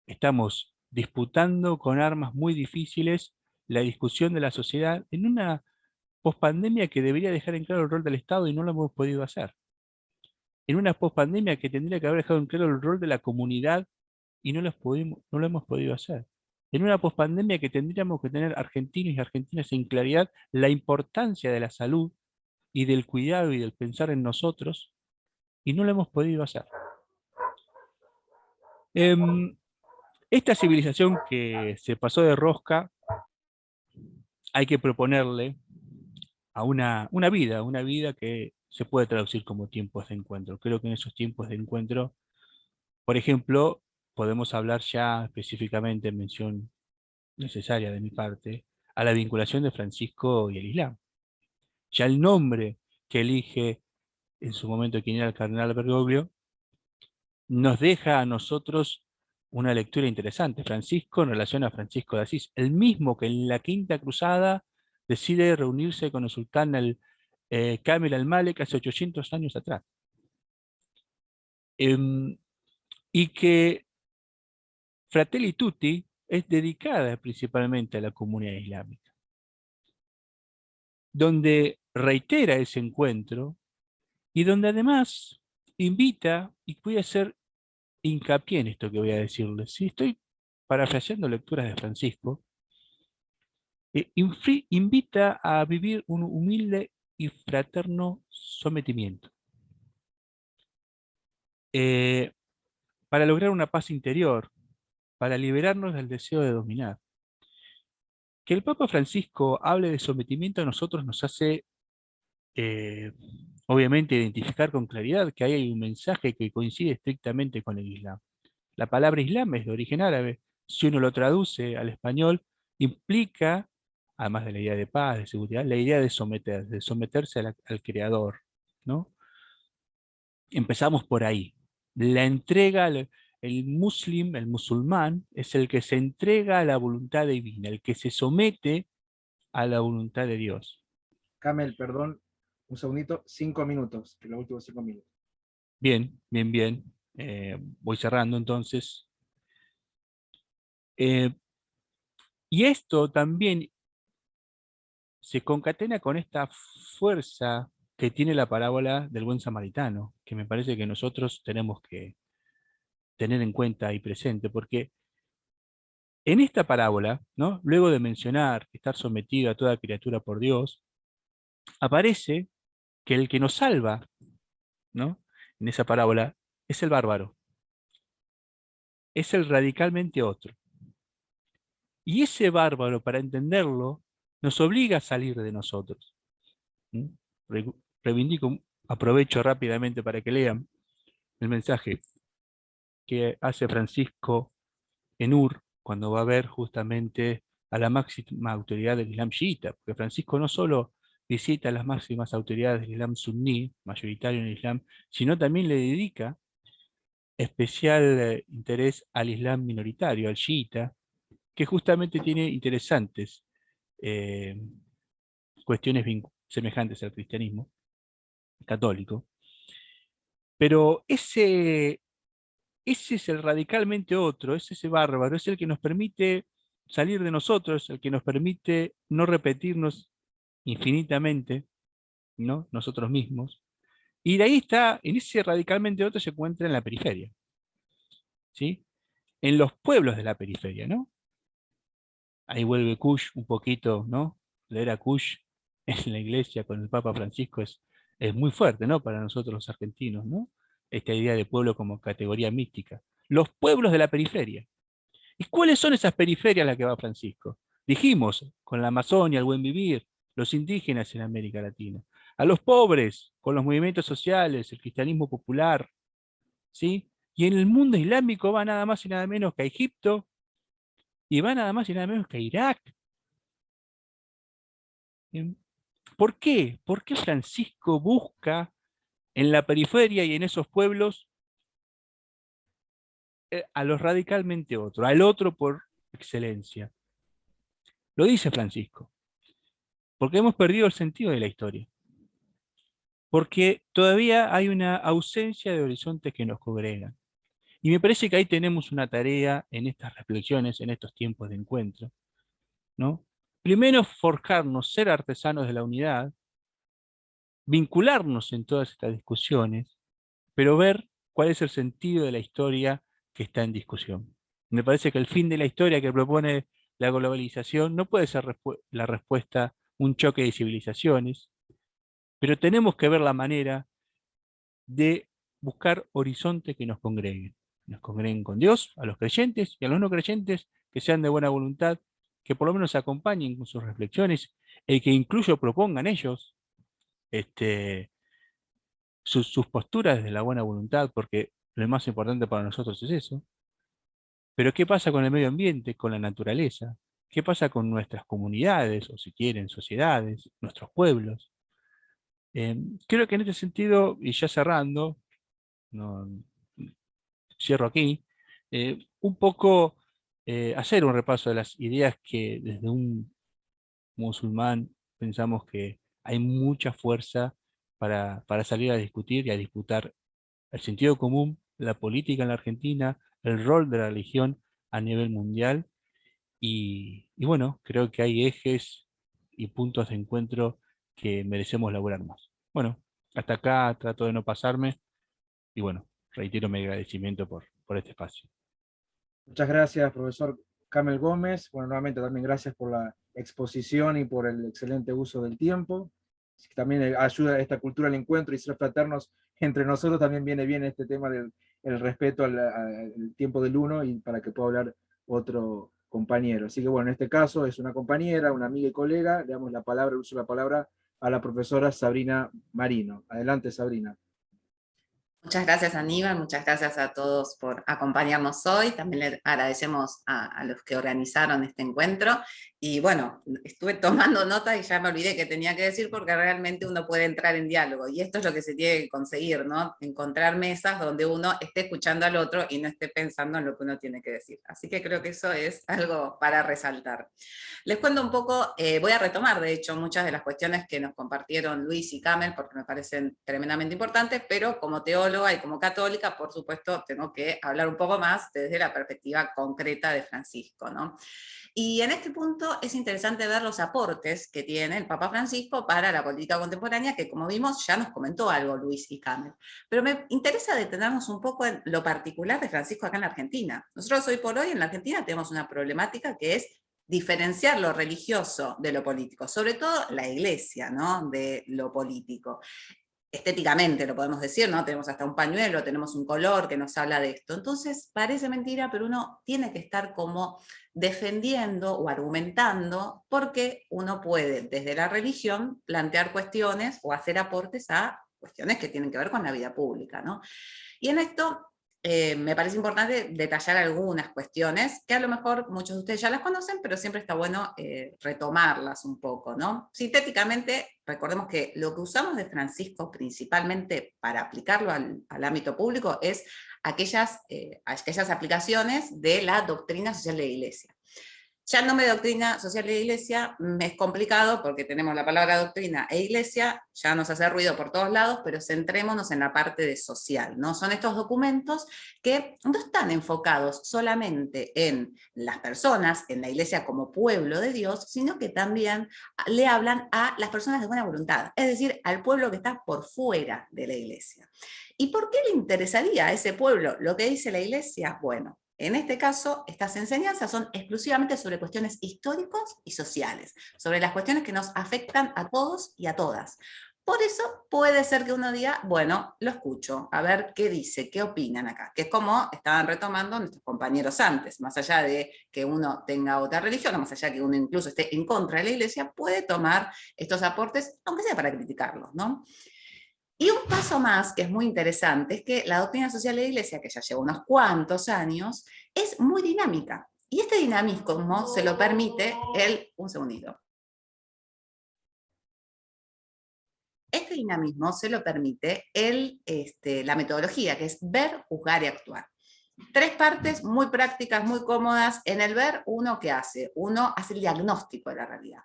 Estamos disputando con armas muy difíciles la discusión de la sociedad en una pospandemia que debería dejar en claro el rol del Estado y no lo hemos podido hacer. En una pospandemia que tendría que haber dejado en claro el rol de la comunidad y no lo hemos podido hacer. En una pospandemia que tendríamos que tener argentinos y argentinas en claridad la importancia de la salud y del cuidado y del pensar en nosotros, y no lo hemos podido hacer. Esta civilización que se pasó de rosca, hay que proponerle a una vida que se puede traducir como tiempos de encuentro. Creo que en esos tiempos de encuentro, por ejemplo, podemos hablar ya específicamente en mención necesaria de mi parte, a la vinculación de Francisco y el Islam. Ya el nombre que elige en su momento quien era el cardenal Bergoglio, nos deja a nosotros una lectura interesante. Francisco en relación a Francisco de Asís, el mismo que en la Quinta Cruzada decide reunirse con el sultán Kamil al-Malek hace 800 años atrás. Y que Fratelli Tutti es dedicada principalmente a la comunidad islámica, donde reitera ese encuentro y donde además invita, y voy a hacer hincapié en esto que voy a decirles, ¿sí? Estoy parafraseando lecturas de Francisco, invita a vivir un humilde y fraterno sometimiento para lograr una paz interior, para liberarnos del deseo de dominar. Que el Papa Francisco hable de sometimiento a nosotros nos hace, obviamente, identificar con claridad que ahí hay un mensaje que coincide estrictamente con el Islam. La palabra Islam es de origen árabe. Si uno lo traduce al español, implica, además de la idea de paz, de seguridad, la idea de someterse al Creador, ¿no? Empezamos por ahí. La entrega, el musulmán, es el que se entrega a la voluntad divina, el que se somete a la voluntad de Dios. Camel, perdón, un segundito, 5 minutos, que los últimos 5 minutos. Bien, bien, bien. Voy cerrando entonces. Y esto también se concatena con esta fuerza que tiene la parábola del buen samaritano, que me parece que nosotros tenemos que tener en cuenta y presente, porque en esta parábola, ¿no? Luego de mencionar estar sometido a toda criatura por Dios, aparece que el que nos salva, ¿no? En esa parábola es el bárbaro, es el radicalmente otro. Y ese bárbaro, para entenderlo, nos obliga a salir de nosotros. ¿Mm? Reivindico, aprovecho rápidamente para que lean el mensaje que hace Francisco en Ur cuando va a ver justamente a la máxima autoridad del Islam chiita, porque Francisco no solo visita a las máximas autoridades del Islam suní, mayoritario en el Islam, sino también le dedica especial interés al Islam minoritario, al chiita, que justamente tiene interesantes eh, cuestiones semejantes al cristianismo católico. Pero ese es el radicalmente otro, es ese bárbaro, es el que nos permite salir de nosotros, el que nos permite no repetirnos infinitamente, ¿no? Nosotros mismos. Y de ahí está, en ese radicalmente otro se encuentra en la periferia, ¿sí? En los pueblos de la periferia, ¿no? Ahí vuelve Kush un poquito, ¿no? Leer a Kush en la iglesia con el Papa Francisco es muy fuerte, ¿no? Para nosotros los argentinos, ¿no? Esta idea de pueblo como categoría mística. Los pueblos de la periferia. ¿Y cuáles son esas periferias a las que va Francisco? Dijimos, con la Amazonia, el buen vivir, los indígenas en América Latina. A los pobres, con los movimientos sociales, el cristianismo popular, ¿sí? Y en el mundo islámico va nada más y nada menos que a Egipto, y va nada más y nada menos que a Irak. ¿Bien? ¿Por qué? ¿Por qué Francisco busca en la periferia y en esos pueblos a los radicalmente otros, al otro por excelencia? Lo dice Francisco, porque hemos perdido el sentido de la historia, porque todavía hay una ausencia de horizontes que nos congregan. Y me parece que ahí tenemos una tarea en estas reflexiones, en estos tiempos de encuentro, ¿no? Primero, forjarnos, ser artesanos de la unidad, vincularnos en todas estas discusiones, pero ver cuál es el sentido de la historia que está en discusión. Me parece que el fin de la historia que propone la globalización no puede ser la respuesta un choque de civilizaciones, pero tenemos que ver la manera de buscar horizontes que nos congreguen con Dios, a los creyentes y a los no creyentes, que sean de buena voluntad, que por lo menos acompañen con sus reflexiones, y que incluso propongan ellos este, sus posturas desde la buena voluntad, porque lo más importante para nosotros es eso. Pero ¿qué pasa con el medio ambiente, con la naturaleza? ¿Qué pasa con nuestras comunidades, o si quieren, sociedades, nuestros pueblos? Creo que en este sentido, y ya cerrando, no, cierro aquí, Un poco hacer un repaso de las ideas que desde un musulmán pensamos que hay mucha fuerza para salir a discutir y a disputar el sentido común, la política en la Argentina, el rol de la religión a nivel mundial y bueno, creo que hay ejes y puntos de encuentro que merecemos laburar más. Bueno, hasta acá trato de no pasarme y bueno, reitero mi agradecimiento por este espacio. Muchas gracias, profesor Camel Gómez. Bueno, nuevamente también gracias por la exposición y por el excelente uso del tiempo. También ayuda a esta cultura al encuentro y ser fraternos entre nosotros. También viene bien este tema del el respeto al tiempo del uno y para que pueda hablar otro compañero. Así que bueno, en este caso es una compañera, una amiga y colega. Le damos la palabra, uso la palabra a la profesora Sabrina Marino. Adelante, Sabrina. Muchas gracias, Aníbal, muchas gracias a todos por acompañarnos hoy. También le agradecemos a los que organizaron este encuentro. Y bueno, estuve tomando nota y ya me olvidé que tenía que decir porque realmente uno puede entrar en diálogo. Y esto es lo que se tiene que conseguir, ¿no? Encontrar mesas donde uno esté escuchando al otro y no esté pensando en lo que uno tiene que decir. Así que creo que eso es algo para resaltar. Les cuento un poco, voy a retomar de hecho muchas de las cuestiones que nos compartieron Luis y Camel porque me parecen tremendamente importantes, pero como teóloga y como católica, por supuesto, tengo que hablar un poco más desde la perspectiva concreta de Francisco, ¿no? Y en este punto es interesante ver los aportes que tiene el Papa Francisco para la política contemporánea, que como vimos ya nos comentó algo Luis y Camel. Pero me interesa detenernos un poco en lo particular de Francisco acá en la Argentina. Nosotros hoy por hoy en la Argentina tenemos una problemática que es diferenciar lo religioso de lo político, sobre todo la iglesia, ¿no? De lo político. Estéticamente lo podemos decir, ¿no? Tenemos hasta un pañuelo, tenemos un color que nos habla de esto. Entonces parece mentira, pero uno tiene que estar como defendiendo o argumentando porque uno puede desde la religión plantear cuestiones o hacer aportes a cuestiones que tienen que ver con la vida pública, ¿no? Y en esto me parece importante detallar algunas cuestiones que a lo mejor muchos de ustedes ya las conocen, pero siempre está bueno retomarlas un poco, ¿no? Sintéticamente, recordemos que lo que usamos de Francisco principalmente para aplicarlo al ámbito público es aquellas aplicaciones de la doctrina social de la Iglesia. Ya el nombre de doctrina social de la iglesia es complicado porque tenemos la palabra doctrina e iglesia, ya nos hace ruido por todos lados, pero centrémonos en la parte de social, ¿no? Son estos documentos que no están enfocados solamente en las personas, en la iglesia como pueblo de Dios, sino que también le hablan a las personas de buena voluntad, es decir, al pueblo que está por fuera de la iglesia. ¿Y por qué le interesaría a ese pueblo lo que dice la iglesia? Bueno, en este caso, estas enseñanzas son exclusivamente sobre cuestiones históricas y sociales, sobre las cuestiones que nos afectan a todos y a todas. Por eso puede ser que uno diga, bueno, lo escucho, a ver qué dice, qué opinan acá, que es como estaban retomando nuestros compañeros antes, más allá de que uno tenga otra religión, o más allá de que uno incluso esté en contra de la iglesia, puede tomar estos aportes, aunque sea para criticarlos, ¿no? Y un paso más, que es muy interesante, es que la doctrina social de la Iglesia, que ya lleva unos cuantos años, es muy dinámica. Y este dinamismo se lo permite un segundito. Este dinamismo se lo permite la metodología, que es ver, juzgar y actuar. Tres partes muy prácticas, muy cómodas. En el ver, ¿uno qué hace? Uno hace el diagnóstico de la realidad.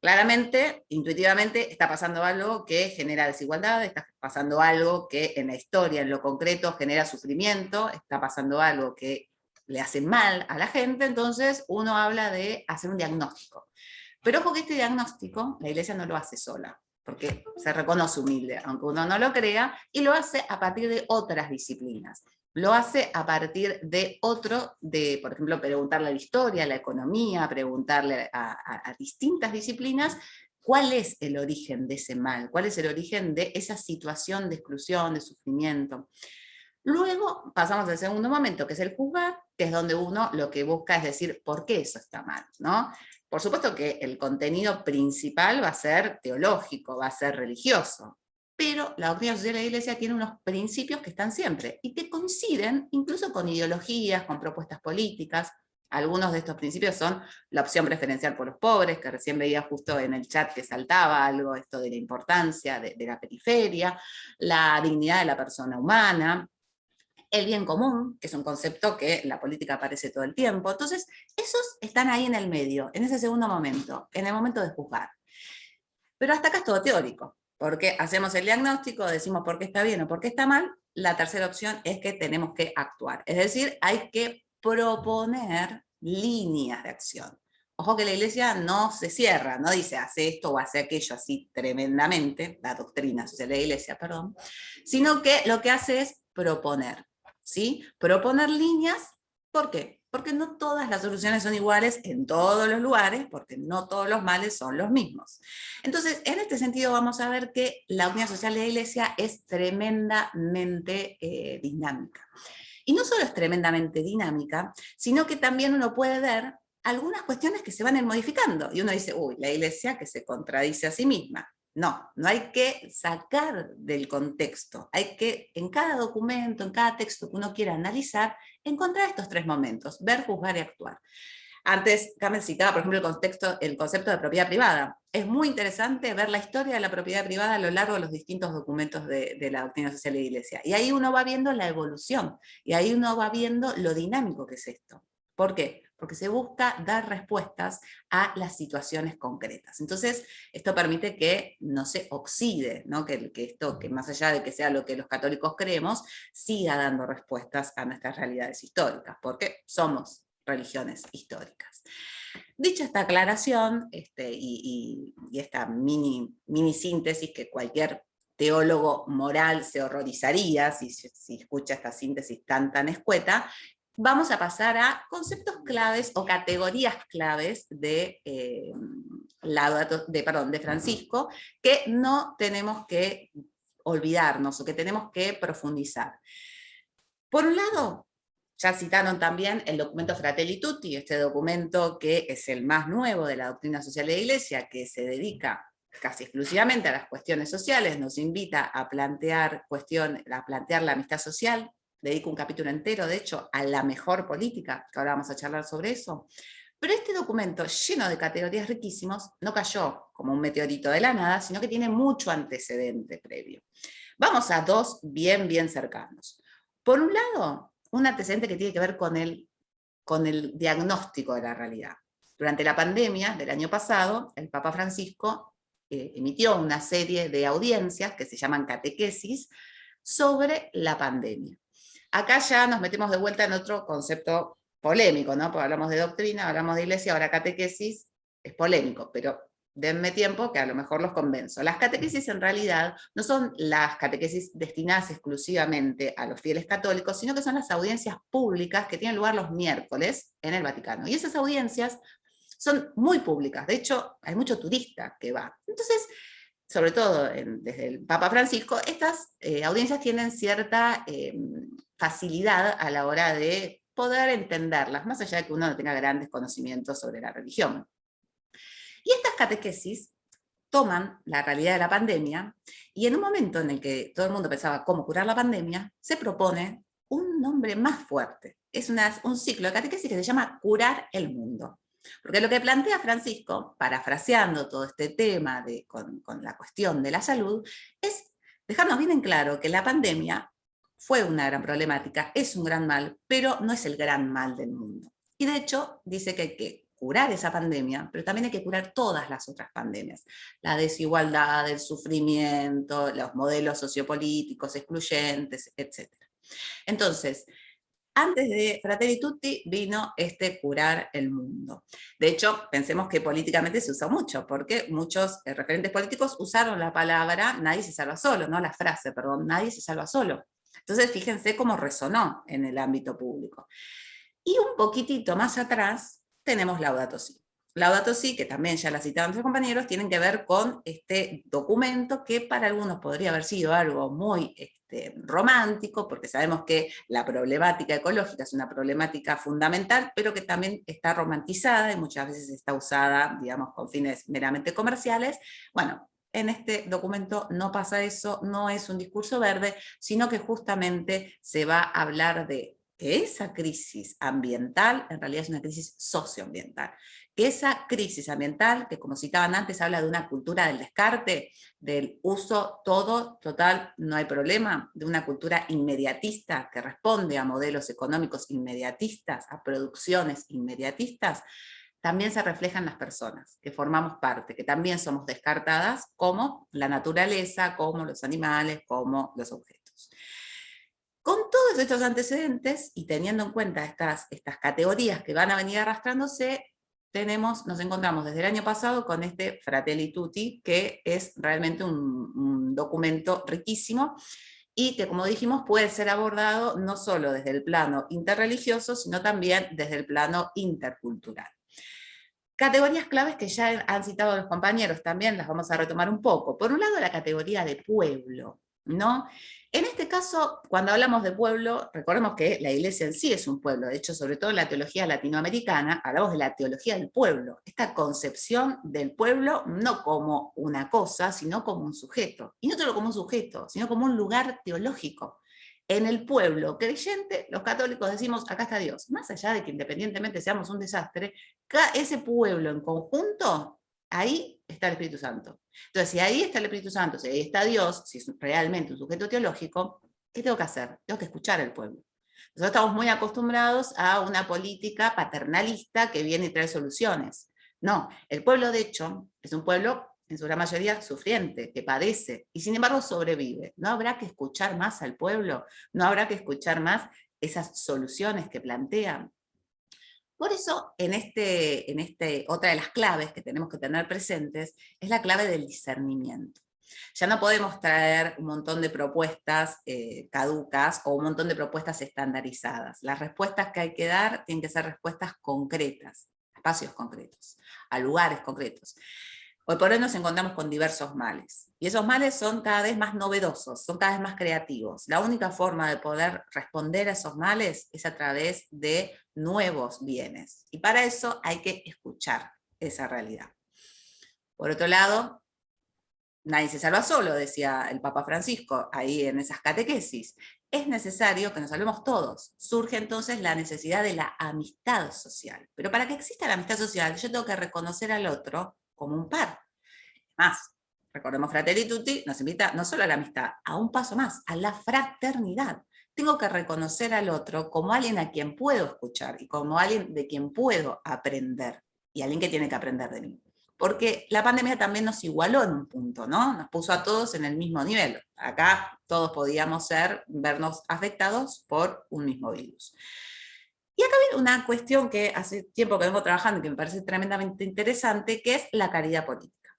Claramente, intuitivamente, está pasando algo que genera desigualdad, está pasando algo que en la historia, en lo concreto, genera sufrimiento, está pasando algo que le hace mal a la gente, entonces uno habla de hacer un diagnóstico. Pero ojo que este diagnóstico la iglesia no lo hace sola, porque se reconoce humilde, aunque uno no lo crea, y lo hace a partir de otras disciplinas. Lo hace a partir de por ejemplo, preguntarle a la historia, a la economía, preguntarle a distintas disciplinas cuál es el origen de ese mal, cuál es el origen de esa situación de exclusión, de sufrimiento. Luego pasamos al segundo momento, que es el juzgar, que es donde uno lo que busca es decir por qué eso está mal, ¿no? Por supuesto que el contenido principal va a ser teológico, va a ser religioso, pero la doctrina social de la Iglesia tiene unos principios que están siempre y que coinciden incluso con ideologías, con propuestas políticas. Algunos de estos principios son la opción preferencial por los pobres, que recién veía justo en el chat que saltaba algo, esto de la importancia de la periferia, la dignidad de la persona humana, el bien común, que es un concepto que en la política aparece todo el tiempo. Entonces, esos están ahí en el medio, en ese segundo momento, en el momento de juzgar. Pero hasta acá es todo teórico, porque hacemos el diagnóstico, decimos por qué está bien o por qué está mal. La tercera opción es que tenemos que actuar, es decir, hay que proponer líneas de acción. Ojo que la Iglesia no se cierra, no dice hace esto o hace aquello así tremendamente, la doctrina social de la Iglesia, perdón, sino que lo que hace es proponer, ¿sí? Proponer líneas, ¿por qué? Porque no todas las soluciones son iguales en todos los lugares, porque no todos los males son los mismos. Entonces, en este sentido vamos a ver que la doctrina social de la Iglesia es tremendamente dinámica. Y no solo es tremendamente dinámica, sino que también uno puede ver algunas cuestiones que se van a ir modificando. Y uno dice, uy, la Iglesia que se contradice a sí misma. No, no hay que sacar del contexto. Hay que, en cada documento, en cada texto que uno quiera analizar, encontrar estos tres momentos: ver, juzgar y actuar. Antes, Carmen citaba, por ejemplo, el concepto de propiedad privada. Es muy interesante ver la historia de la propiedad privada a lo largo de los distintos documentos de la doctrina social de la Iglesia. Y ahí uno va viendo la evolución, y ahí uno va viendo lo dinámico que es esto. ¿Por qué? Porque se busca dar respuestas a las situaciones concretas. Entonces, esto permite que no se oxide, ¿no? Que esto, que más allá de que sea lo que los católicos creemos, siga dando respuestas a nuestras realidades históricas, porque somos religiones históricas. Dicha esta aclaración y esta mini síntesis que cualquier teólogo moral se horrorizaría si escucha esta síntesis tan escueta, vamos a pasar a conceptos claves o categorías claves de Francisco, que no tenemos que olvidarnos o que tenemos que profundizar. Por un lado, ya citaron también el documento Fratelli Tutti, este documento que es el más nuevo de la doctrina social de la Iglesia, que se dedica casi exclusivamente a las cuestiones sociales, nos invita a plantear la amistad social. Dedico un capítulo entero, de hecho, a la mejor política, que ahora vamos a charlar sobre eso. Pero este documento, lleno de categorías riquísimos, no cayó como un meteorito de la nada, sino que tiene mucho antecedente previo. Vamos a dos bien cercanos. Por un lado, un antecedente que tiene que ver con el diagnóstico de la realidad. Durante la pandemia del año pasado, el Papa Francisco emitió una serie de audiencias que se llaman catequesis sobre la pandemia. Acá ya nos metemos de vuelta en otro concepto polémico, ¿no? Porque hablamos de doctrina, hablamos de iglesia, ahora catequesis es polémico, pero denme tiempo que a lo mejor los convenzo. Las catequesis en realidad no son las catequesis destinadas exclusivamente a los fieles católicos, sino que son las audiencias públicas que tienen lugar los miércoles en el Vaticano. Y esas audiencias son muy públicas, de hecho hay mucho turista que va. Entonces, sobre todo desde el Papa Francisco, estas audiencias tienen cierta facilidad a la hora de poder entenderlas, más allá de que uno no tenga grandes conocimientos sobre la religión. Y estas catequesis toman la realidad de la pandemia, y en un momento en el que todo el mundo pensaba cómo curar la pandemia, se propone un nombre más fuerte. Es un ciclo de catequesis que se llama Curar el Mundo. Porque lo que plantea Francisco, parafraseando todo este tema con la cuestión de la salud, es dejarnos bien en claro que la pandemia fue una gran problemática, es un gran mal, pero no es el gran mal del mundo. Y de hecho dice que hay que curar esa pandemia, pero también hay que curar todas las otras pandemias. La desigualdad, el sufrimiento, los modelos sociopolíticos excluyentes, etc. Entonces, antes de Fratelli Tutti vino curar el mundo. De hecho, pensemos que políticamente se usa mucho, porque muchos referentes políticos usaron la palabra nadie se salva solo, no la frase, perdón, nadie se salva solo. Entonces, fíjense cómo resonó en el ámbito público. Y un poquitito más atrás tenemos Laudato Si. Laudato Si, que también ya la citaron nuestros compañeros, tienen que ver con este documento que para algunos podría haber sido algo muy romántico, porque sabemos que la problemática ecológica es una problemática fundamental, pero que también está romantizada y muchas veces está usada, digamos, con fines meramente comerciales. Bueno, en este documento no pasa eso, no es un discurso verde, sino que justamente se va a hablar de que esa crisis ambiental en realidad es una crisis socioambiental. Que esa crisis ambiental, que como citaban antes, habla de una cultura del descarte, del uso todo, total, no hay problema, de una cultura inmediatista que responde a modelos económicos inmediatistas, a producciones inmediatistas, también se reflejan las personas que formamos parte, que también somos descartadas, como la naturaleza, como los animales, como los objetos. Con todos estos antecedentes y teniendo en cuenta estas categorías que van a venir arrastrándose, nos encontramos desde el año pasado con este Fratelli Tutti, que es realmente un documento riquísimo y que, como dijimos, puede ser abordado no solo desde el plano interreligioso, sino también desde el plano intercultural. Categorías claves que ya han citado los compañeros también, las vamos a retomar un poco. Por un lado, la categoría de pueblo, ¿no? En este caso, cuando hablamos de pueblo, recordemos que la Iglesia en sí es un pueblo. De hecho, sobre todo en la teología latinoamericana, hablamos de la teología del pueblo. Esta concepción del pueblo no como una cosa, sino como un sujeto. Y no solo como un sujeto, sino como un lugar teológico. En el pueblo creyente, los católicos decimos, acá está Dios. Más allá de que independientemente seamos un desastre, ese pueblo en conjunto, ahí está el Espíritu Santo. Entonces, si ahí está el Espíritu Santo, si ahí está Dios, si es realmente un sujeto teológico, ¿qué tengo que hacer? Tengo que escuchar al pueblo. Nosotros estamos muy acostumbrados a una política paternalista que viene y trae soluciones. No, el pueblo de hecho es un pueblo en su gran mayoría sufriente, que padece, y sin embargo sobrevive. ¿No habrá que escuchar más al pueblo? ¿No habrá que escuchar más esas soluciones que plantean? Por eso, otra de las claves que tenemos que tener presentes es la clave del discernimiento. Ya no podemos traer un montón de propuestas caducas o un montón de propuestas estandarizadas. Las respuestas que hay que dar tienen que ser respuestas concretas, a espacios concretos, a lugares concretos. Hoy por hoy nos encontramos con diversos males, y esos males son cada vez más novedosos, son cada vez más creativos. La única forma de poder responder a esos males es a través de nuevos bienes, y para eso hay que escuchar esa realidad. Por otro lado, nadie se salva solo, decía el Papa Francisco ahí en esas catequesis. Es necesario que nos salvemos todos. Surge entonces la necesidad de la amistad social. Pero para que exista la amistad social, yo tengo que reconocer al otro como un par. Más, recordemos Fratelli Tutti, nos invita no solo a la amistad, a un paso más, a la fraternidad. Tengo que reconocer al otro como alguien a quien puedo escuchar y como alguien de quien puedo aprender, y alguien que tiene que aprender de mí. Porque la pandemia también nos igualó en un punto, ¿no? Nos puso a todos en el mismo nivel. Acá todos podíamos vernos afectados por un mismo virus. Y acá viene una cuestión que hace tiempo que vengo trabajando y que me parece tremendamente interesante, que es la caridad política.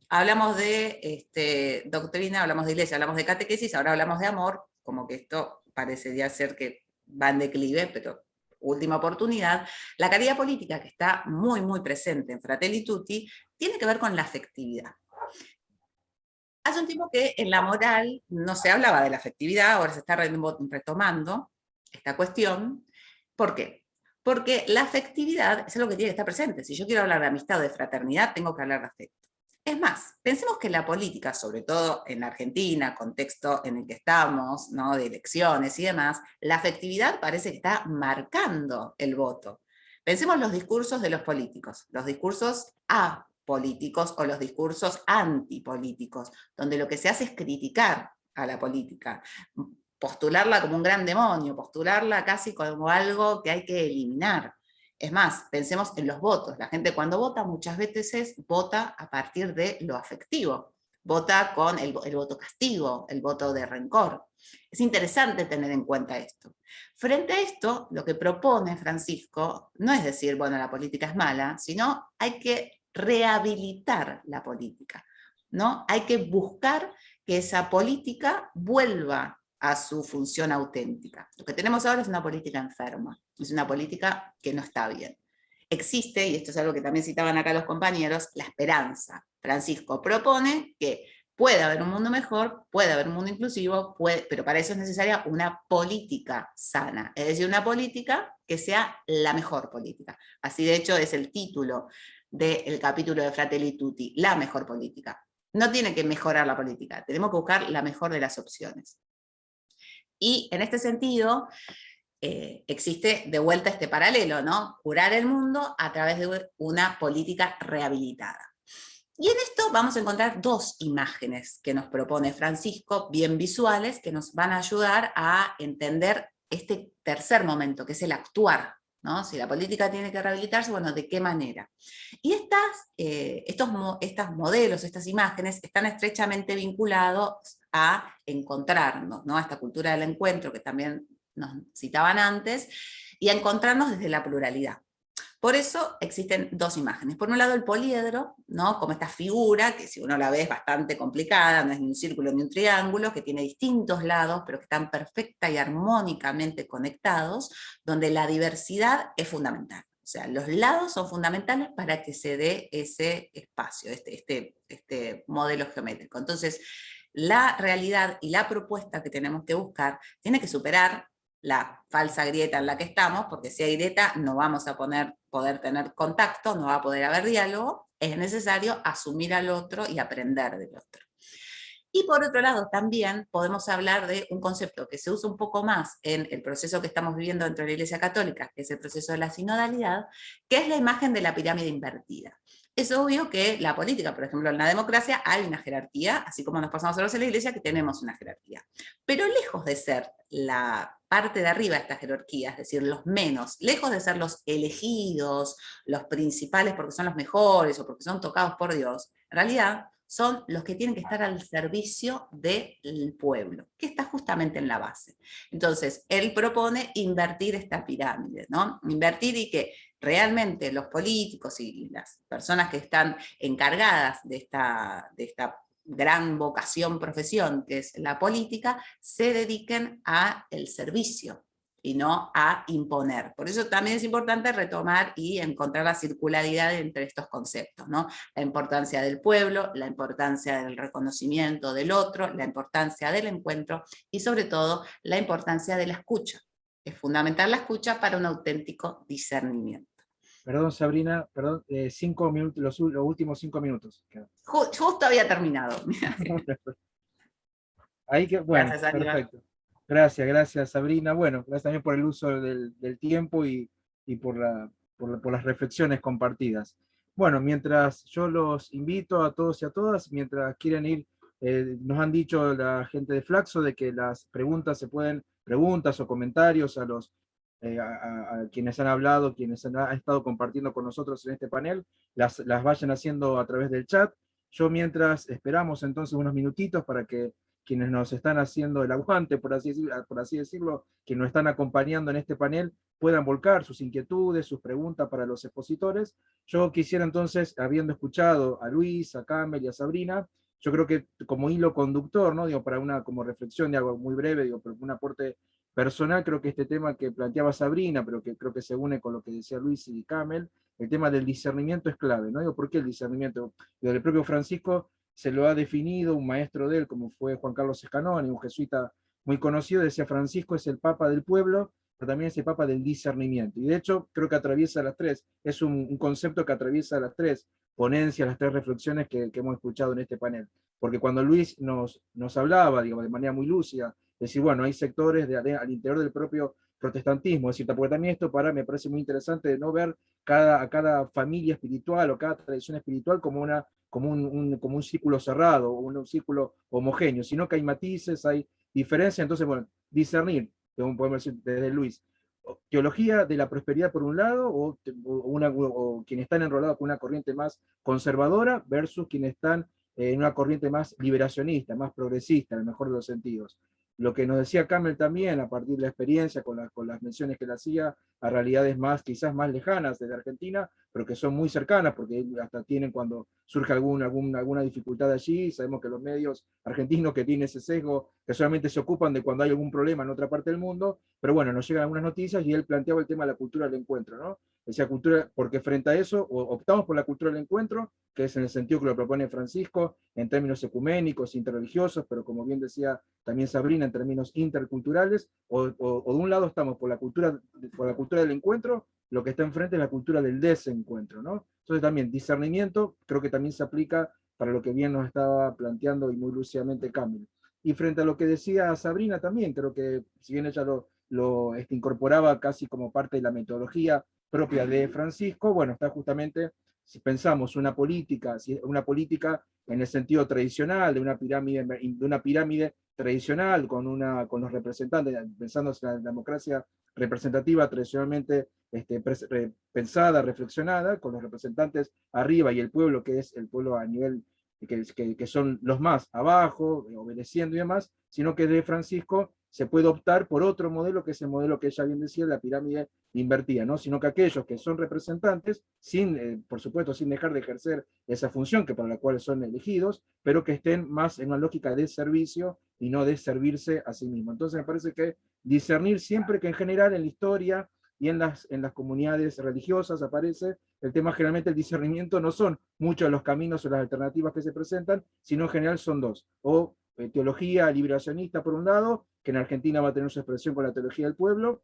Hablamos de doctrina, hablamos de iglesia, hablamos de catequesis, ahora hablamos de amor, como que esto parecería ser que va en declive, pero última oportunidad. La caridad política, que está muy, muy presente en Fratelli Tutti, tiene que ver con la afectividad. Hace un tiempo que en la moral no se hablaba de la afectividad, ahora se está retomando esta cuestión. ¿Por qué? Porque la afectividad es algo que tiene que estar presente. Si yo quiero hablar de amistad o de fraternidad, tengo que hablar de afecto. Es más, pensemos que la política, sobre todo en la Argentina, contexto en el que estamos, ¿no? De elecciones y demás, la afectividad parece que está marcando el voto. Pensemos los discursos de los políticos, los discursos apolíticos o los discursos antipolíticos, donde lo que se hace es criticar a la política, postularla como un gran demonio, postularla casi como algo que hay que eliminar. Es más, pensemos en los votos. La gente cuando vota muchas veces vota a partir de lo afectivo. Vota con el voto castigo, el voto de rencor. Es interesante tener en cuenta esto. Frente a esto, lo que propone Francisco no es decir, bueno, la política es mala, sino hay que rehabilitar la política, ¿no? Hay que buscar que esa política vuelva a su función auténtica. Lo que tenemos ahora es una política enferma, es una política que no está bien. Existe, y esto es algo que también citaban acá los compañeros, la esperanza. Francisco propone que puede haber un mundo mejor, puede haber un mundo inclusivo, pero para eso es necesaria una política sana, es decir, una política que sea la mejor política. Así de hecho es el título del capítulo de Fratelli Tutti, la mejor política. No tiene que mejorar la política, tenemos que buscar la mejor de las opciones. Y en este sentido, existe de vuelta este paralelo, ¿no? Curar el mundo a través de una política rehabilitada. Y en esto vamos a encontrar dos imágenes que nos propone Francisco, bien visuales, que nos van a ayudar a entender este tercer momento, que es el actuar, ¿no? Si la política tiene que rehabilitarse, bueno, ¿de qué manera? Y estos modelos, estas imágenes, están estrechamente vinculados a encontrarnos, ¿no? A esta cultura del encuentro que también nos citaban antes, y a encontrarnos desde la pluralidad. Por eso existen dos imágenes. Por un lado el poliedro, ¿no? Como esta figura, que si uno la ve es bastante complicada, no es ni un círculo ni un triángulo, que tiene distintos lados, pero que están perfecta y armónicamente conectados, donde la diversidad es fundamental. O sea, los lados son fundamentales para que se dé ese espacio, este modelo geométrico. Entonces, la realidad y la propuesta que tenemos que buscar tiene que superar la falsa grieta en la que estamos, porque si hay grieta no vamos a poder tener contacto, no va a poder haber diálogo, es necesario asumir al otro y aprender del otro. Y por otro lado también podemos hablar de un concepto que se usa un poco más en el proceso que estamos viviendo dentro de la Iglesia Católica, que es el proceso de la sinodalidad, que es la imagen de la pirámide invertida. Es obvio que la política, por ejemplo, en la democracia hay una jerarquía, así como nos pasamos nosotros en la Iglesia, que tenemos una jerarquía. Pero lejos de ser la parte de arriba de esta jerarquía, es decir, los menos, lejos de ser los elegidos, los principales porque son los mejores o porque son tocados por Dios, en realidad son los que tienen que estar al servicio del pueblo, que está justamente en la base. Entonces, él propone invertir esta pirámide, ¿no? Invertir y que realmente los políticos y las personas que están encargadas de esta gran vocación, profesión, que es la política, se dediquen al servicio y no a imponer. Por eso también es importante retomar y encontrar la circularidad entre estos conceptos, ¿no? La importancia del pueblo, la importancia del reconocimiento del otro, la importancia del encuentro y sobre todo la importancia de la escucha. Es fundamental la escucha para un auténtico discernimiento. Perdón, Sabrina, perdón, 5 minutos, los últimos 5 minutos. Justo había terminado. Ahí que, bueno, Gracias, Aníbal. perfecto. Gracias, Sabrina. Bueno, gracias también por el uso del tiempo y por las reflexiones compartidas. Bueno, mientras yo los invito a todos y a todas, mientras quieren ir, nos han dicho la gente de Flaxo de que las preguntas preguntas o comentarios a quienes han hablado, quienes han estado compartiendo con nosotros en este panel, las vayan haciendo a través del chat. Yo mientras esperamos entonces unos minutitos para que quienes nos están haciendo el aguante, por así decirlo, que nos están acompañando en este panel, puedan volcar sus inquietudes, sus preguntas para los expositores. Yo quisiera entonces, habiendo escuchado a Luis, a Camel y a Sabrina, yo creo que como hilo conductor, ¿no? Digo, para una como reflexión de algo muy breve, digo, pero un aporte personal, creo que este tema que planteaba Sabrina, pero que creo que se une con lo que decía Luis y Camel, el tema del discernimiento es clave, ¿no? Digo, ¿por qué el discernimiento? Digo, el propio Francisco se lo ha definido, un maestro de él, como fue Juan Carlos Escanoni, un jesuita muy conocido, decía Francisco es el papa del pueblo, pero también es el papa del discernimiento. Y de hecho, creo que atraviesa las tres, es un concepto que atraviesa las tres ponencias, las tres reflexiones que hemos escuchado en este panel. Porque cuando Luis nos hablaba, digamos, de manera muy lúcida, decir, bueno, hay sectores al interior del propio protestantismo, es decir, porque también esto me parece muy interesante de no ver a cada familia espiritual o cada tradición espiritual como un círculo cerrado o un círculo homogéneo, sino que hay matices, hay diferencias. Entonces, bueno, discernir, como podemos decir desde Luis, teología de la prosperidad por un lado, o quienes están enrolados con una corriente más conservadora versus quienes están en una corriente más liberacionista, más progresista, en el mejor de los sentidos. Lo que nos decía Camel también, a partir de la experiencia, con las menciones que él hacía, a realidades quizás más lejanas desde Argentina, pero que son muy cercanas, porque hasta tienen cuando surge alguna dificultad allí, sabemos que los medios argentinos que tienen ese sesgo, que solamente se ocupan de cuando hay algún problema en otra parte del mundo, pero bueno, nos llegan algunas noticias y él planteaba el tema de la cultura del encuentro, ¿no? Decía cultura, porque frente a eso, optamos por la cultura del encuentro, que es en el sentido que lo propone Francisco, en términos ecuménicos, interreligiosos, pero como bien decía también Sabrina, en términos interculturales, o de un lado estamos por la cultura del encuentro, lo que está enfrente es la cultura del desencuentro, ¿no? Entonces también discernimiento creo que también se aplica para lo que bien nos estaba planteando y muy lúcidamente Camilo. Y frente a lo que decía Sabrina también, creo que si bien ella lo incorporaba casi como parte de la metodología propia de Francisco. Bueno, está justamente, si pensamos una política en el sentido tradicional, de una pirámide tradicional, con los representantes, pensando en la democracia representativa tradicionalmente pensada, reflexionada, con los representantes arriba y el pueblo, que es el pueblo a nivel que son los más abajo, obedeciendo y demás, sino que de Francisco se puede optar por otro modelo, que es el modelo que ella bien decía, la pirámide invertida, ¿no? Sino que aquellos que son representantes, por supuesto, sin dejar de ejercer esa función que para la cual son elegidos, pero que estén más en una lógica de servicio y no de servirse a sí mismo. Entonces me parece que discernir siempre que en general en la historia y en las comunidades religiosas aparece el tema, generalmente el discernimiento no son muchos de los caminos o las alternativas que se presentan, sino en general son dos, o teología liberacionista por un lado, que en Argentina va a tener su expresión con la teología del pueblo,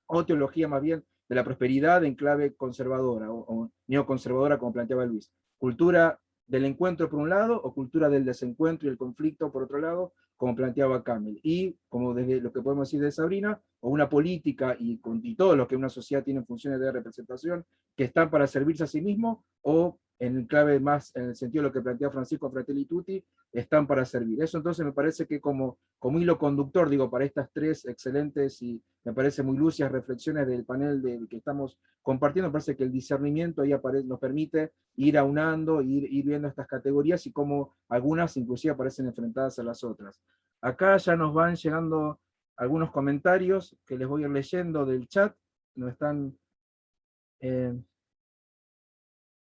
o teología más bien de la prosperidad en clave conservadora o neoconservadora, como planteaba Luis. Cultura del encuentro por un lado, o cultura del desencuentro y el conflicto por otro lado, como planteaba Campbell. Y como desde lo que podemos decir de Sabrina, o una política y todo lo que una sociedad tiene en funciones de representación, que están para servirse a sí mismo, o en clave más, en el sentido de lo que plantea Francisco Fratelli Tutti, están para servir. Eso entonces me parece que como hilo conductor, digo, para estas tres excelentes y me parece muy lucias reflexiones del panel que estamos compartiendo, me parece que el discernimiento ahí nos permite ir aunando, ir viendo estas categorías y cómo algunas inclusive aparecen enfrentadas a las otras. Acá ya nos van llegando algunos comentarios que les voy a ir leyendo del chat, nos están...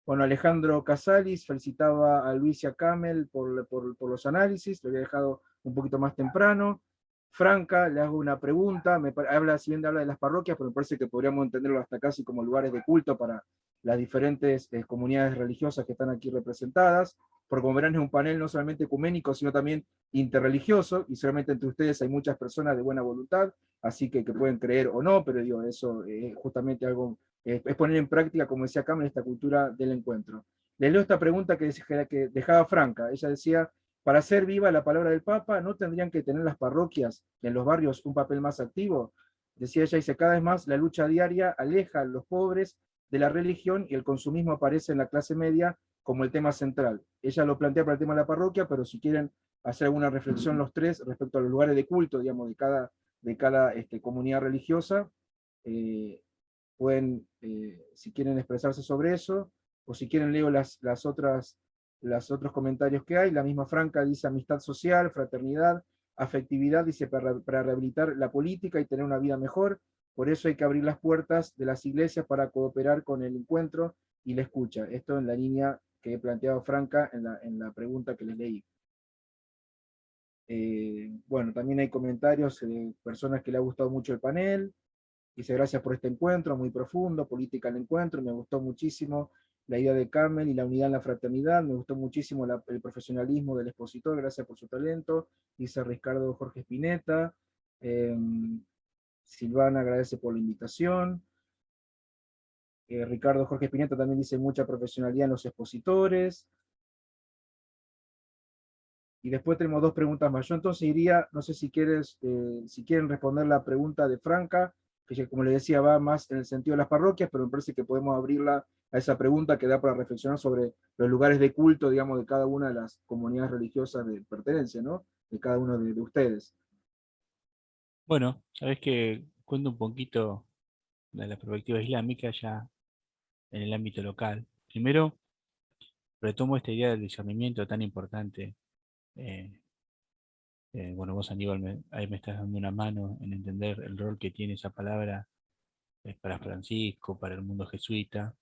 Bueno, Alejandro Casalis felicitaba a Luis y a Camel por los análisis, lo había dejado un poquito más temprano. Franca, le hago una pregunta, si bien habla de las parroquias, pero me parece que podríamos entenderlo hasta casi como lugares de culto para las diferentes comunidades religiosas que están aquí representadas, porque como verán es un panel no solamente ecuménico, sino también interreligioso, y solamente entre ustedes hay muchas personas de buena voluntad, así que pueden creer o no, pero digo, eso es justamente algo, es poner en práctica, como decía Camel, esta cultura del encuentro. Les leo esta pregunta que dejaba Franca, ella decía: para hacer viva la palabra del Papa, ¿no tendrían que tener las parroquias en los barrios un papel más activo? Decía ella, dice, cada vez más la lucha diaria aleja a los pobres de la religión y el consumismo aparece en la clase media como el tema central. Ella lo plantea para el tema de la parroquia, pero si quieren hacer alguna reflexión los tres respecto a los lugares de culto, digamos, de cada comunidad religiosa, pueden, si quieren expresarse sobre eso, o si quieren leo los otros comentarios que hay. La misma Franca dice amistad social, fraternidad, afectividad, dice para rehabilitar la política y tener una vida mejor. Por eso hay que abrir las puertas de las iglesias para cooperar con el encuentro y la escucha. Esto en la línea que he planteado Franca en la pregunta que les leí. Bueno, también hay comentarios de personas que le ha gustado mucho el panel. Dice, gracias por este encuentro, muy profundo, política al encuentro, me gustó muchísimo la idea de Carmen y la unidad en la fraternidad, me gustó muchísimo el profesionalismo del expositor, gracias por su talento, dice Ricardo Jorge Spinetta. Silvana agradece por la invitación. Ricardo Jorge Spinetta también dice mucha profesionalidad en los expositores. Y después tenemos dos preguntas más. Yo entonces iría, no sé si quieren responder la pregunta de Franca, que como les decía va más en el sentido de las parroquias, pero me parece que podemos abrirla a esa pregunta que da para reflexionar sobre los lugares de culto, digamos, de cada una de las comunidades religiosas de pertenencia, ¿no? De cada uno de ustedes. Bueno, sabes que cuento un poquito de la perspectiva islámica ya en el ámbito local. Primero, retomo esta idea del discernimiento tan importante. Bueno, vos, Aníbal, ahí me estás dando una mano en entender el rol que tiene esa palabra para Francisco, para el mundo jesuita,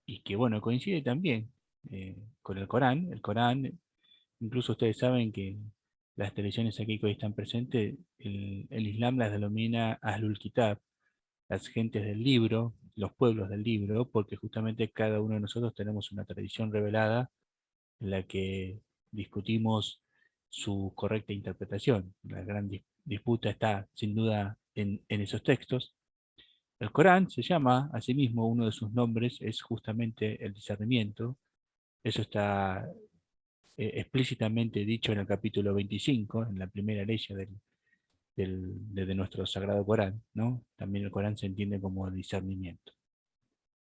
y que, bueno, coincide también con el Corán. El Corán, incluso ustedes saben que las tradiciones aquí que hoy están presentes, el Islam las denomina Ahlul Kitab, las gentes del libro, los pueblos del libro, porque justamente cada uno de nosotros tenemos una tradición revelada en la que discutimos su correcta interpretación. La gran disputa está sin duda en esos textos. El Corán se llama, asimismo, uno de sus nombres es justamente el discernimiento. Eso está explícitamente dicho en el capítulo 25, en la primera ley desde nuestro sagrado Corán, ¿no? También el Corán se entiende como discernimiento.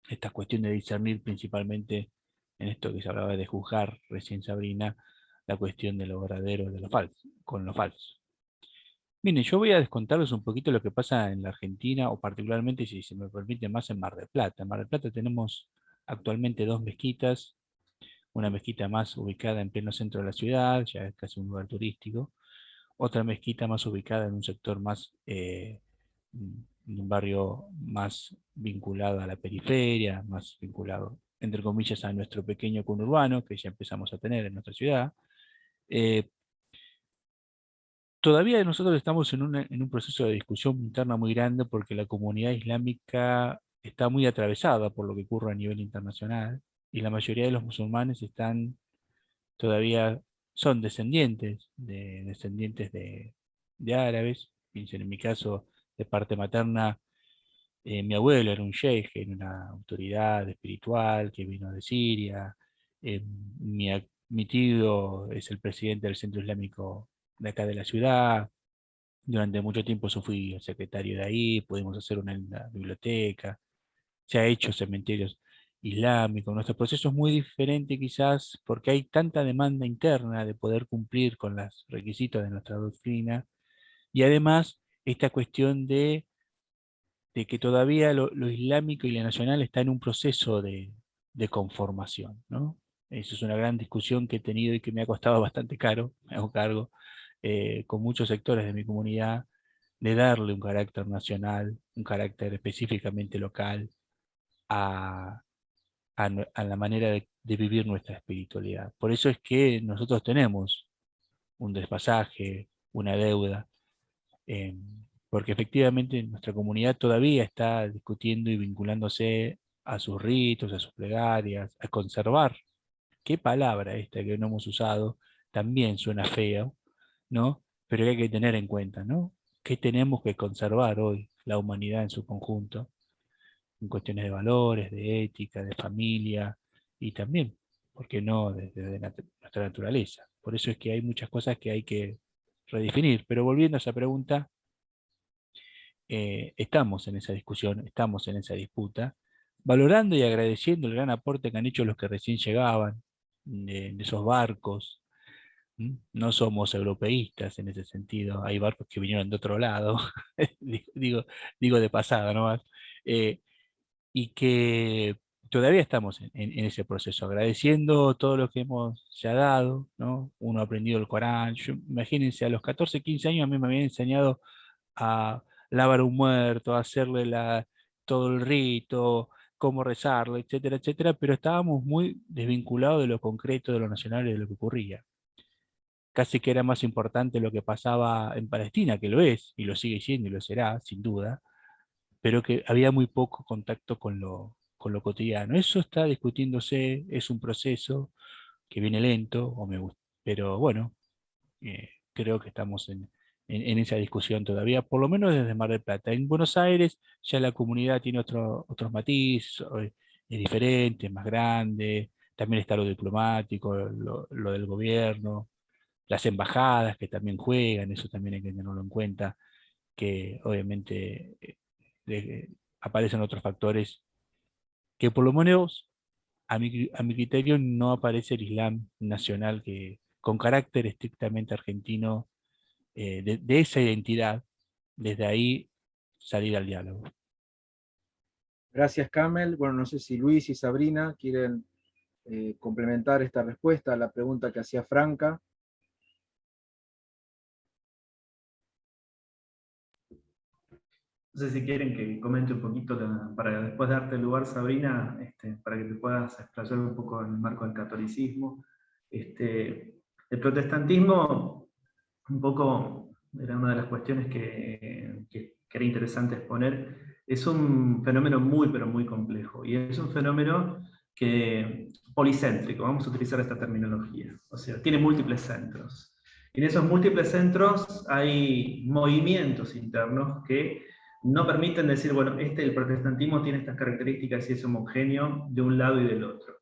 Esta cuestión de discernir principalmente en esto que se hablaba de juzgar recién Sabrina, la cuestión de lo verdadero de lo falso, con lo falso. Miren, yo voy a descontarles un poquito lo que pasa en la Argentina, o particularmente, si se me permite, más en Mar del Plata. En Mar del Plata tenemos actualmente 2 mezquitas, una mezquita más ubicada en pleno centro de la ciudad, ya es casi un lugar turístico, otra mezquita más ubicada en un sector más, en un barrio más vinculado a la periferia, más vinculado, entre comillas, a nuestro pequeño conurbano, que ya empezamos a tener en nuestra ciudad. Todavía nosotros estamos en un proceso de discusión interna muy grande porque la comunidad islámica está muy atravesada por lo que ocurre a nivel internacional y la mayoría de los musulmanes todavía son descendientes de árabes. En mi caso, de parte materna, mi abuelo era un sheikh, era una autoridad espiritual que vino de Siria. Eh, mi tío es el presidente del Centro Islámico de acá de la ciudad. Durante mucho tiempo yo fui secretario de ahí, pudimos hacer una biblioteca, se ha hecho cementerios islámicos. Nuestro proceso es muy diferente quizás porque hay tanta demanda interna de poder cumplir con los requisitos de nuestra doctrina y además esta cuestión de que todavía lo islámico y lo nacional está en un proceso de conformación, ¿no? Eso es una gran discusión que he tenido y que me ha costado bastante caro, me hago cargo, con muchos sectores de mi comunidad, de darle un carácter nacional, un carácter específicamente local a la manera de vivir nuestra espiritualidad. Por eso es que nosotros tenemos un desfasaje, una deuda, eh, porque efectivamente nuestra comunidad todavía está discutiendo y vinculándose a sus ritos, a sus plegarias, a conservar. ¿Qué palabra esta que no hemos usado? También suena feo, ¿no? Pero que hay que tener en cuenta, ¿no? ¿Qué tenemos que conservar hoy, la humanidad en su conjunto, en cuestiones de valores, de ética, de familia y también, ¿por qué no?, desde nuestra naturaleza. Por eso es que hay muchas cosas que hay que redefinir. Pero volviendo a esa pregunta, estamos en esa discusión, estamos en esa disputa, valorando y agradeciendo el gran aporte que han hecho los que recién llegaban, de esos barcos. No somos europeístas en ese sentido, hay barcos que vinieron de otro lado, digo de pasada nomás, y que todavía estamos en ese proceso, agradeciendo todo lo que hemos ya dado, ¿no? Uno ha aprendido el Corán. Imagínense, a los 14, 15 años a mí me habían enseñado a lavar un muerto, a hacerle todo el rito, cómo rezarlo, etcétera, etcétera, pero estábamos muy desvinculados de lo concreto, de lo nacional y de lo que ocurría. Casi que era más importante lo que pasaba en Palestina, que lo es, y lo sigue siendo y lo será, sin duda, pero que había muy poco contacto con lo cotidiano. Eso está discutiéndose, es un proceso que viene lento, pero bueno, creo que estamos en esa discusión todavía, por lo menos desde Mar del Plata. En Buenos Aires ya la comunidad tiene otros matices, es diferente, es más grande, también está lo diplomático, lo del gobierno, las embajadas que también juegan, eso también hay que tenerlo en cuenta, que obviamente aparecen otros factores que por lo menos a mi criterio no aparece el Islam nacional con carácter estrictamente argentino, de esa identidad, desde ahí salir al diálogo. Gracias, Camel. Bueno, no sé si Luis y Sabrina quieren complementar esta respuesta a la pregunta que hacía Franca. No sé si quieren que comente un poquito para después darte el lugar, Sabrina, para que te puedas explayar un poco en el marco del catolicismo. El protestantismo, un poco, era una de las cuestiones que era interesante exponer, es un fenómeno muy, pero muy complejo. Y es un fenómeno policéntrico, vamos a utilizar esta terminología. O sea, tiene múltiples centros. Y en esos múltiples centros hay movimientos internos que no permiten decir, bueno, el protestantismo tiene estas características y es homogéneo de un lado y del otro.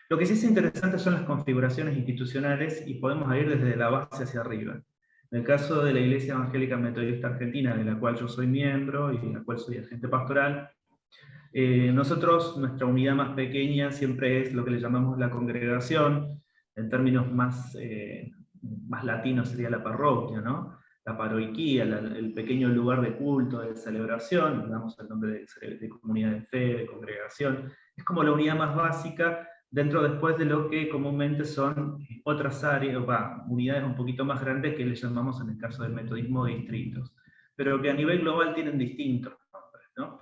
Lo que sí es interesante son las configuraciones institucionales y podemos ir desde la base hacia arriba. En el caso de la Iglesia Evangélica Metodista Argentina, de la cual yo soy miembro y de la cual soy agente pastoral, nosotros, nuestra unidad más pequeña siempre es lo que le llamamos la congregación, en términos más latinos sería la parroquia, ¿no? La paroiquía, el pequeño lugar de culto, de celebración, le damos el nombre de comunidad de fe, de congregación, es como la unidad más básica dentro después de lo que comúnmente son otras áreas, unidades un poquito más grandes que le llamamos en el caso del metodismo distritos, pero que a nivel global tienen distintos nombres, ¿no?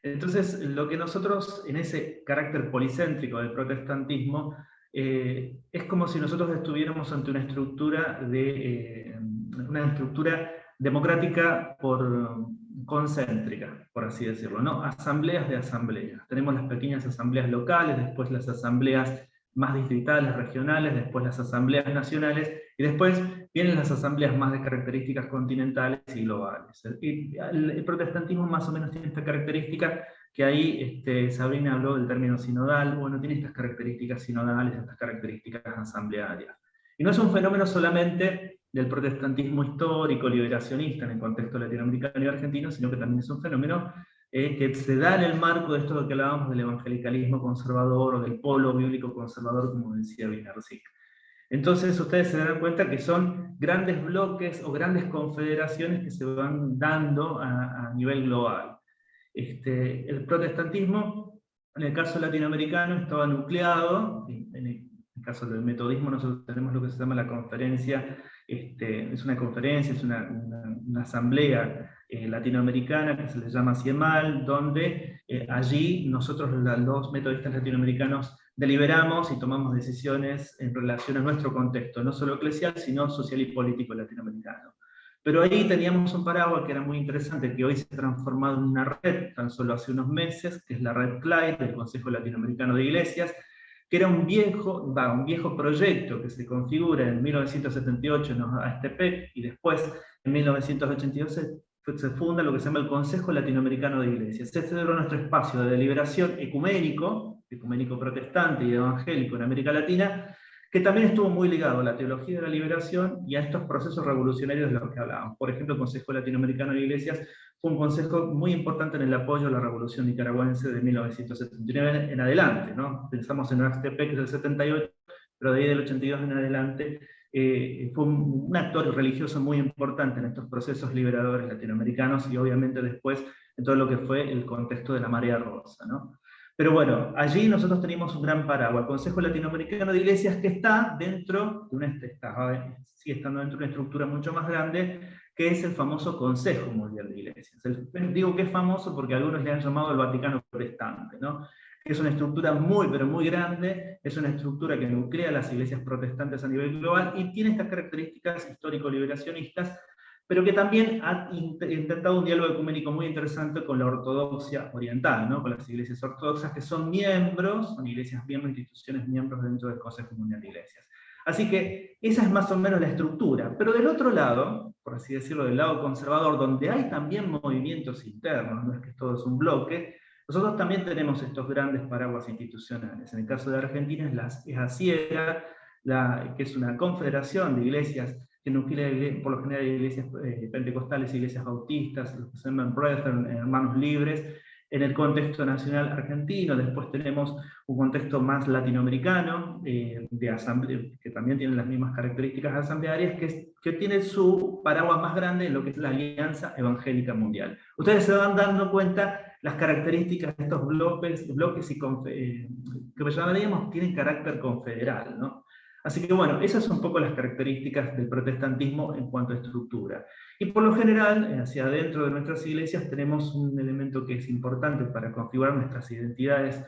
Entonces, lo que nosotros, en ese carácter policéntrico del protestantismo, es como si nosotros estuviéramos ante una estructura democrática concéntrica, por así decirlo, ¿no? Asambleas de asambleas. Tenemos las pequeñas asambleas locales, después las asambleas más distritales, regionales, después las asambleas nacionales, y después vienen las asambleas más de características continentales y globales. El protestantismo más o menos tiene esta característica, que ahí Sabrina habló del término sinodal, bueno, tiene estas características sinodales, estas características asamblearias. Y no es un fenómeno solamente del protestantismo histórico, liberacionista en el contexto latinoamericano y argentino, sino que también es un fenómeno que se da en el marco de esto que hablábamos del evangelicalismo conservador o del polo bíblico conservador, como decía Wienersick. Entonces ustedes se dan cuenta que son grandes bloques o grandes confederaciones que se van dando a nivel global. El protestantismo, en el caso latinoamericano, estaba nucleado, en el caso del metodismo nosotros tenemos lo que se llama la conferencia, es una conferencia, es una asamblea latinoamericana que se le llama CIEMAL, donde allí nosotros los metodistas latinoamericanos deliberamos y tomamos decisiones en relación a nuestro contexto, no solo eclesial, sino social y político latinoamericano. Pero ahí teníamos un paraguas que era muy interesante, que hoy se ha transformado en una red, tan solo hace unos meses, que es la red CLAID, del Consejo Latinoamericano de Iglesias, que era un viejo proyecto que se configura en 1978 en Oastepec, y después en 1982 se funda lo que se llama el Consejo Latinoamericano de Iglesias. Este era nuestro espacio de deliberación ecuménico protestante y evangélico en América Latina, que también estuvo muy ligado a la teología de la liberación y a estos procesos revolucionarios de los que hablábamos. Por ejemplo, el Consejo Latinoamericano de Iglesias fue un consejo muy importante en el apoyo a la revolución nicaragüense de 1979 en adelante, ¿no? Pensamos en Oastepec del 78, pero de ahí del 82 en adelante fue un actor religioso muy importante en estos procesos liberadores latinoamericanos y obviamente después en todo lo que fue el contexto de la marea rosa, ¿no? Pero bueno, allí nosotros teníamos un gran paraguas, el Consejo Latinoamericano de Iglesias, que está dentro de sigue estando dentro de una estructura mucho más grande, que es el famoso Consejo Mundial de Iglesias. Digo que es famoso porque algunos le han llamado el Vaticano Protestante, ¿no? Que es una estructura muy, pero muy grande, es una estructura que nuclea las iglesias protestantes a nivel global y tiene estas características histórico-liberacionistas, pero que también ha intentado un diálogo ecuménico muy interesante con la ortodoxia oriental, ¿no? Con las iglesias ortodoxas que son miembros, son iglesias miembros, instituciones miembros dentro del Consejo Mundial de Iglesias. Así que esa es más o menos la estructura. Pero del otro lado, por así decirlo, del lado conservador, donde hay también movimientos internos, no es que todo es un bloque, nosotros también tenemos estos grandes paraguas institucionales. En el caso de Argentina es ACIERA, que es una confederación de iglesias que nuclea por lo general iglesias pentecostales, iglesias bautistas, lo que se llaman Brethren, hermanos libres, en el contexto nacional argentino. Después tenemos un contexto más latinoamericano, de asamblea, que también tiene las mismas características asamblearias, que tiene su paraguas más grande en lo que es la Alianza Evangélica Mundial. Ustedes se van dando cuenta las características de estos bloques y que llamaríamos tienen carácter confederal, ¿no? Así que bueno, esas son un poco las características del protestantismo en cuanto a estructura. Y por lo general, hacia adentro de nuestras iglesias tenemos un elemento que es importante para configurar nuestras identidades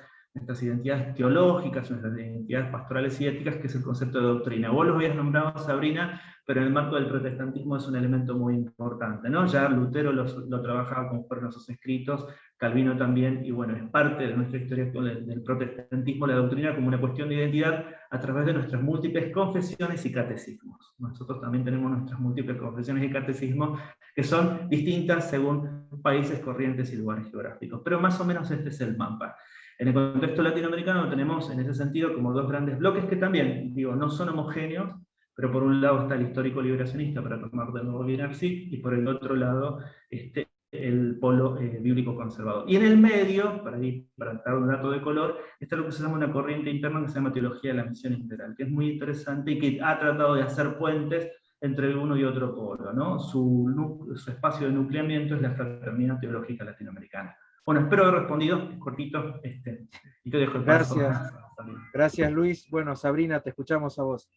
teológicas, nuestras identidades pastorales y éticas, que es el concepto de doctrina. Vos lo habías nombrado, Sabrina, pero en el marco del protestantismo es un elemento muy importante, ¿no? Ya Lutero lo trabajaba como fueron sus escritos, Calvino también, y bueno, es parte de nuestra historia del protestantismo, la doctrina como una cuestión de identidad a través de nuestras múltiples confesiones y catecismos. Nosotros también tenemos nuestras múltiples confesiones y catecismos que son distintas según países, corrientes y lugares geográficos, pero más o menos este es el mapa. En el contexto latinoamericano tenemos en ese sentido como dos grandes bloques que también, digo, no son homogéneos, Pero por un lado está el histórico liberacionista, para tomar de nuevo Leonardi, y por el otro lado el polo bíblico conservador. Y en el medio, para dar un dato de color, está lo que se llama una corriente interna que se llama Teología de la Misión Integral, que es muy interesante y que ha tratado de hacer puentes entre uno y otro polo, ¿no? Su espacio de nucleamiento es la Fraternidad Teológica Latinoamericana. Bueno, espero haber respondido, es cortito, y te dejo el paso. Gracias Luis. Bueno, Sabrina, te escuchamos a vos.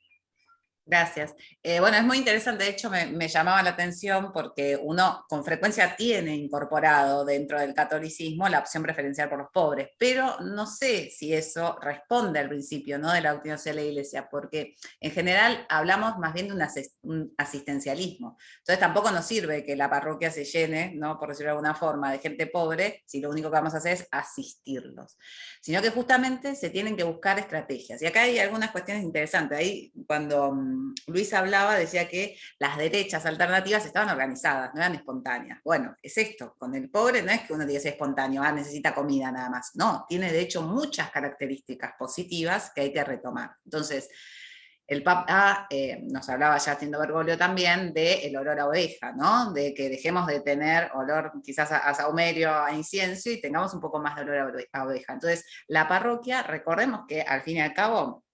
Gracias. Bueno, es muy interesante, de hecho me llamaba la atención porque uno con frecuencia tiene incorporado dentro del catolicismo la opción preferencial por los pobres, pero no sé si eso responde al principio, ¿no?, de la doctrina social de la Iglesia, porque en general hablamos más bien de un asistencialismo. Entonces tampoco nos sirve que la parroquia se llene, ¿no?, por decirlo de alguna forma, de gente pobre, si lo único que vamos a hacer es asistirlos, sino que justamente se tienen que buscar estrategias. Y acá hay algunas cuestiones interesantes. Ahí cuando Luis hablaba, decía que las derechas alternativas estaban organizadas, no eran espontáneas. Bueno, es esto, con el pobre no es que uno diga es espontáneo, necesita comida nada más. No, tiene de hecho muchas características positivas que hay que retomar. Entonces, el Papa nos hablaba ya haciendo Bergoglio también del olor a oveja, ¿no? De que dejemos de tener olor quizás a saumerio, a incienso, y tengamos un poco más de olor a oveja. Entonces, la parroquia, recordemos que al fin y al cabo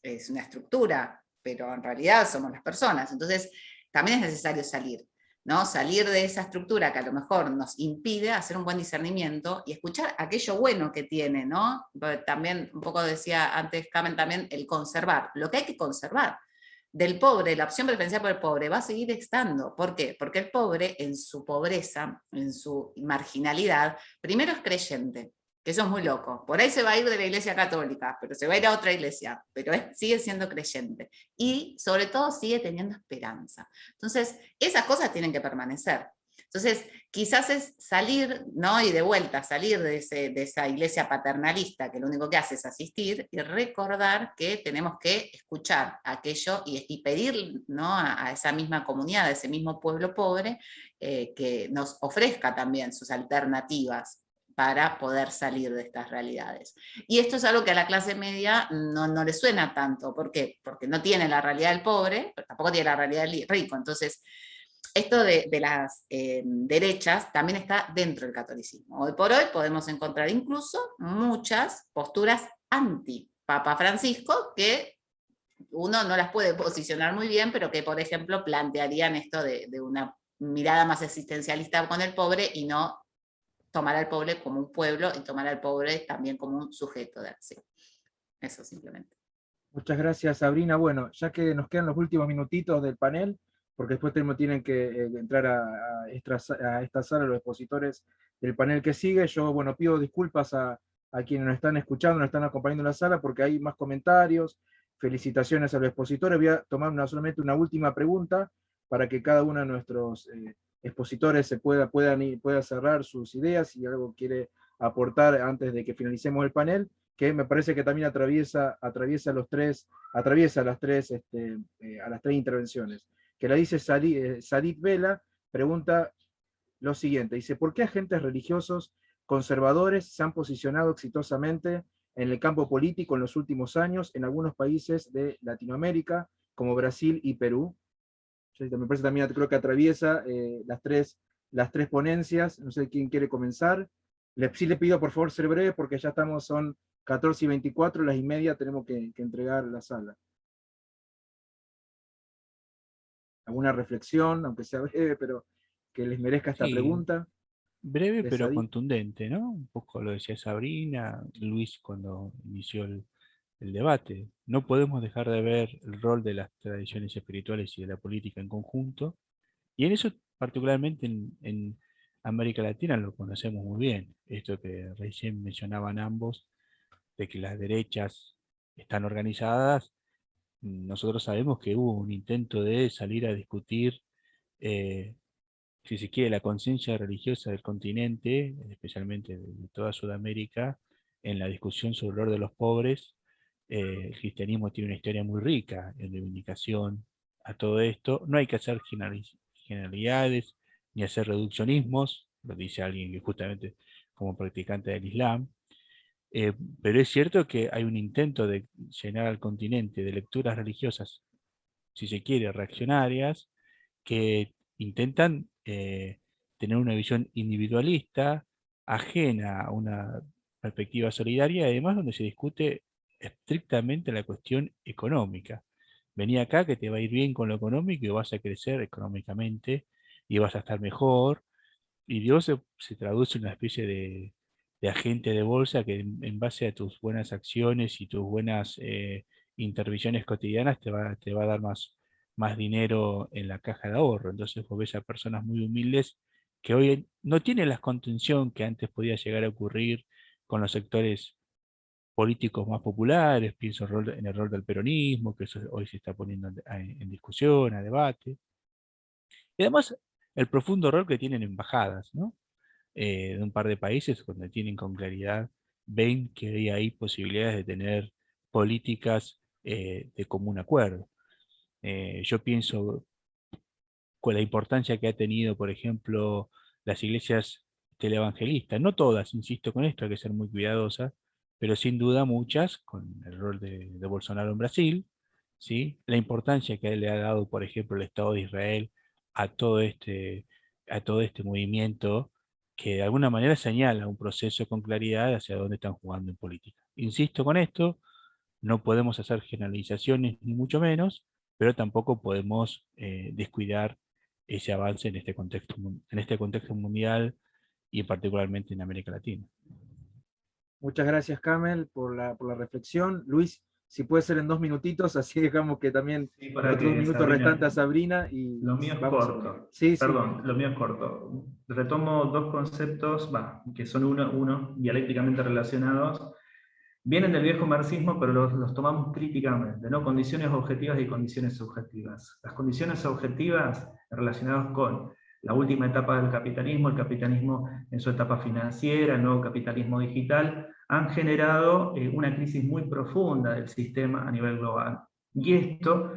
es una estructura, pero en realidad somos las personas. Entonces, también es necesario salir, ¿no? Salir de esa estructura que a lo mejor nos impide hacer un buen discernimiento y escuchar aquello bueno que tiene, ¿no? También, un poco decía antes Carmen, también el conservar, lo que hay que conservar. Del pobre, la opción preferencial por el pobre va a seguir estando. ¿Por qué? Porque el pobre, en su pobreza, en su marginalidad, primero es creyente, que eso es muy loco. Por ahí se va a ir de la iglesia católica, pero se va a ir a otra iglesia, pero sigue siendo creyente. Y sobre todo sigue teniendo esperanza. Entonces, esas cosas tienen que permanecer. Entonces, quizás es salir, ¿no? Y de vuelta, salir de esa iglesia paternalista que lo único que hace es asistir y recordar que tenemos que escuchar aquello y pedir, ¿no?, a esa misma comunidad, a ese mismo pueblo pobre, que nos ofrezca también sus alternativas para poder salir de estas realidades. Y esto es algo que a la clase media no le suena tanto. ¿Por qué? Porque no tiene la realidad del pobre, pero tampoco tiene la realidad del rico. Entonces, esto de las derechas también está dentro del catolicismo. Hoy por hoy podemos encontrar incluso muchas posturas anti-Papa Francisco que uno no las puede posicionar muy bien, pero que, por ejemplo, plantearían esto de una mirada más existencialista con el pobre y no tomar al pobre como un pueblo y tomar al pobre también como un sujeto de acción. Eso simplemente. Muchas gracias, Sabrina. Bueno, ya que nos quedan los últimos minutitos del panel, porque después tienen que entrar a esta sala los expositores del panel que sigue, yo, bueno, pido disculpas a quienes nos están escuchando, nos están acompañando en la sala, porque hay más comentarios, felicitaciones a los expositores. Voy a tomar solamente una última pregunta para que cada uno de nuestros expositores pueda cerrar sus ideas y algo quiere aportar antes de que finalicemos el panel, que me parece que también atraviesa a las tres intervenciones. Que la dice Sadit Vela, pregunta lo siguiente, dice, ¿por qué agentes religiosos conservadores se han posicionado exitosamente en el campo político en los últimos años en algunos países de Latinoamérica, como Brasil y Perú? Me parece también, creo que atraviesa las tres ponencias. No sé quién quiere comenzar. Sí le pido por favor ser breve, porque ya son 14:24, las 1:30 tenemos que entregar la sala. ¿Alguna reflexión, aunque sea breve, pero que les merezca esta pregunta? Breve pero contundente, ¿no? Un poco lo decía Sabrina, Luis cuando inició el debate. No podemos dejar de ver el rol de las tradiciones espirituales y de la política en conjunto, y en eso particularmente en América Latina lo conocemos muy bien. Esto que recién mencionaban ambos, de que las derechas están organizadas, nosotros sabemos que hubo un intento de salir a discutir, si se quiere, la conciencia religiosa del continente, especialmente de toda Sudamérica, en la discusión sobre el rol de los pobres. El cristianismo tiene una historia muy rica en reivindicación a todo esto. No hay que hacer generalidades ni hacer reduccionismos, lo dice alguien que justamente como practicante del Islam. Pero es cierto que hay un intento de llenar al continente de lecturas religiosas si se quiere, reaccionarias, que intentan tener una visión individualista, ajena a una perspectiva solidaria, y además donde se discute estrictamente la cuestión económica. Vení acá que te va a ir bien con lo económico y vas a crecer económicamente y vas a estar mejor. Y Dios se traduce en una especie de agente de bolsa que en base a tus buenas acciones y tus buenas intervenciones cotidianas te va a dar más dinero en la caja de ahorro. Entonces vos ves a personas muy humildes que hoy no tienen la contención que antes podía llegar a ocurrir con los sectores políticos más populares. Pienso en el rol del peronismo, que eso hoy se está poniendo en discusión, a debate. Y además el profundo rol que tienen embajadas, ¿no? De un par de países donde tienen con claridad, ven que hay posibilidades de tener políticas de común acuerdo. Yo pienso con la importancia que ha tenido, por ejemplo, las iglesias televangelistas, no todas, insisto con esto, hay que ser muy cuidadosas, pero sin duda muchas, con el rol de Bolsonaro en Brasil, ¿sí? La importancia que le ha dado, por ejemplo, el Estado de Israel a a todo este movimiento, que de alguna manera señala un proceso con claridad hacia dónde están jugando en política. Insisto con esto, no podemos hacer generalizaciones, ni mucho menos, pero tampoco podemos descuidar ese avance en este contexto mundial y particularmente en América Latina. Muchas gracias, Camel, por la reflexión. Luis, si puede ser en 2 minutitos, así dejamos que también Sí, el para otro 2 que minutos restantes a Sabrina, Sabrina y lo mío es vamos a... corto. Sí, sí. Perdón, lo mío es corto. Retomo dos conceptos, que son uno dialécticamente relacionados. Vienen del viejo marxismo, pero los tomamos críticamente, ¿no? Condiciones objetivas y condiciones subjetivas. Las condiciones objetivas relacionadas con la última etapa del capitalismo, el capitalismo en su etapa financiera, el nuevo capitalismo digital, han generado una crisis muy profunda del sistema a nivel global. Y esto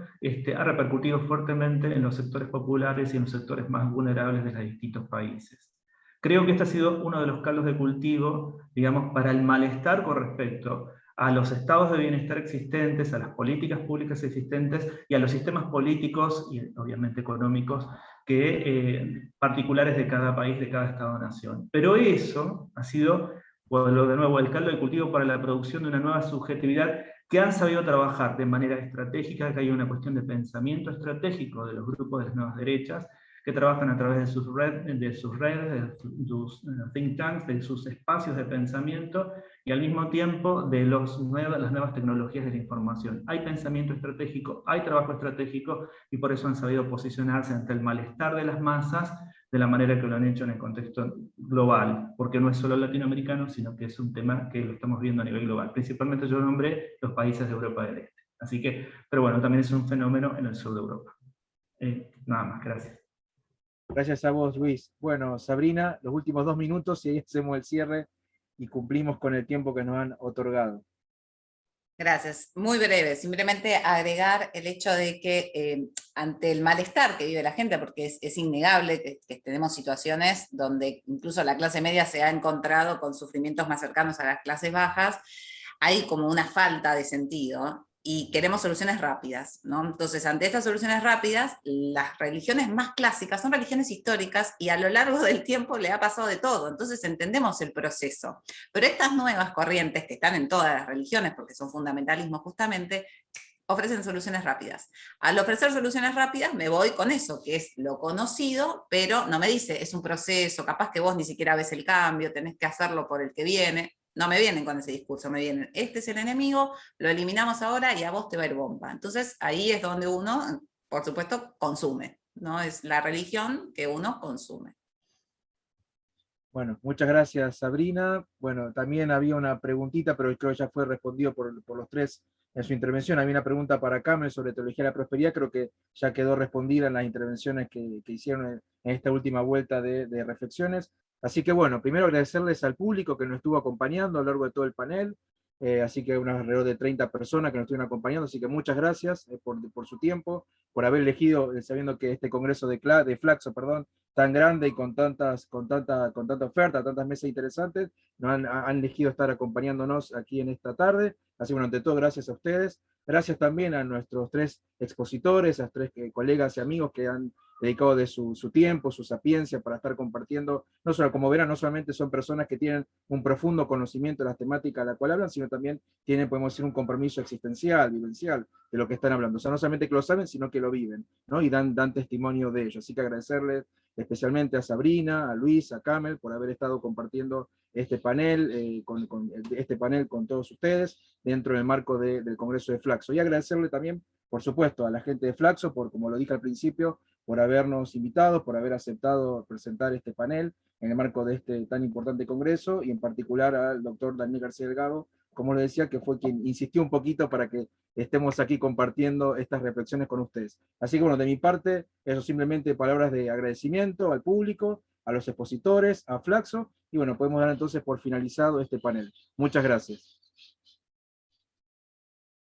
ha repercutido fuertemente en los sectores populares y en los sectores más vulnerables de los distintos países. Creo que este ha sido uno de los caldos de cultivo, digamos, para el malestar con respecto a los estados de bienestar existentes, a las políticas públicas existentes y a los sistemas políticos y obviamente económicos particulares de cada país, de cada estado-nación. Pero eso ha sido, bueno, de nuevo, el caldo de cultivo para la producción de una nueva subjetividad que han sabido trabajar de manera estratégica, que hay una cuestión de pensamiento estratégico de los grupos de las nuevas derechas, que trabajan a través de sus redes, de sus think tanks, de sus espacios de pensamiento, y al mismo tiempo de las nuevas tecnologías de la información. Hay pensamiento estratégico, hay trabajo estratégico, y por eso han sabido posicionarse ante el malestar de las masas de la manera que lo han hecho en el contexto global, porque no es solo latinoamericano, sino que es un tema que lo estamos viendo a nivel global. Principalmente yo nombré los países de Europa del Este. Así que, pero bueno, también es un fenómeno en el sur de Europa. Nada más, gracias. Gracias a vos, Luis. Bueno, Sabrina, los últimos 2 minutos y ahí hacemos el cierre y cumplimos con el tiempo que nos han otorgado. Gracias. Muy breve. Simplemente agregar el hecho de que ante el malestar que vive la gente, porque es innegable que tenemos situaciones donde incluso la clase media se ha encontrado con sufrimientos más cercanos a las clases bajas, hay como una falta de sentido y queremos soluciones rápidas, ¿no? Entonces, ante estas soluciones rápidas, las religiones más clásicas son religiones históricas y a lo largo del tiempo le ha pasado de todo, entonces entendemos el proceso. Pero estas nuevas corrientes que están en todas las religiones, porque son fundamentalismo justamente, ofrecen soluciones rápidas. Al ofrecer soluciones rápidas me voy con eso, que es lo conocido, pero no me dice, es un proceso, capaz que vos ni siquiera ves el cambio, tenés que hacerlo por el que viene. No me vienen con ese discurso, me vienen, este es el enemigo, lo eliminamos ahora y a vos te va a ir bomba. Entonces ahí es donde uno, por supuesto, consume, ¿no? Es la religión que uno consume. Bueno, muchas gracias, Sabrina. Bueno, también había una preguntita, pero creo que ya fue respondido por los tres en su intervención. Había una pregunta para Camel sobre teología de la prosperidad, creo que ya quedó respondida en las intervenciones que hicieron en esta última vuelta de reflexiones. Así que bueno, primero agradecerles al público que nos estuvo acompañando a lo largo de todo el panel, así que unas alrededor de 30 personas que nos estuvieron acompañando, así que muchas gracias por su tiempo, por haber elegido, sabiendo que este congreso de Flaxo, perdón, tan grande y con tanta oferta, tantas mesas interesantes, nos han elegido estar acompañándonos aquí en esta tarde. Así que bueno, ante todo, gracias a ustedes. Gracias también a nuestros 3 expositores, a 3 colegas y amigos que han dedicado de su tiempo, su sapiencia para estar compartiendo, no solo, como verán, no solamente son personas que tienen un profundo conocimiento de las temáticas de las cuales hablan, sino también tienen, podemos decir, un compromiso existencial, vivencial, de lo que están hablando. O sea, no solamente que lo saben, sino que lo viven, ¿no? Y dan testimonio de ello. Así que agradecerles especialmente a Sabrina, a Luis, a Camel, por haber estado compartiendo este panel, con todos ustedes, dentro del marco del Congreso de Flaxo. Y agradecerle también, por supuesto, a la gente de Flaxo, por, como lo dije al principio, por habernos invitado, por haber aceptado presentar este panel en el marco de este tan importante congreso, y en particular al doctor Daniel García Delgado, como le decía, que fue quien insistió un poquito para que estemos aquí compartiendo estas reflexiones con ustedes. Así que bueno, de mi parte, eso, simplemente palabras de agradecimiento al público, a los expositores, a Flaxo, y bueno, podemos dar entonces por finalizado este panel. Muchas gracias.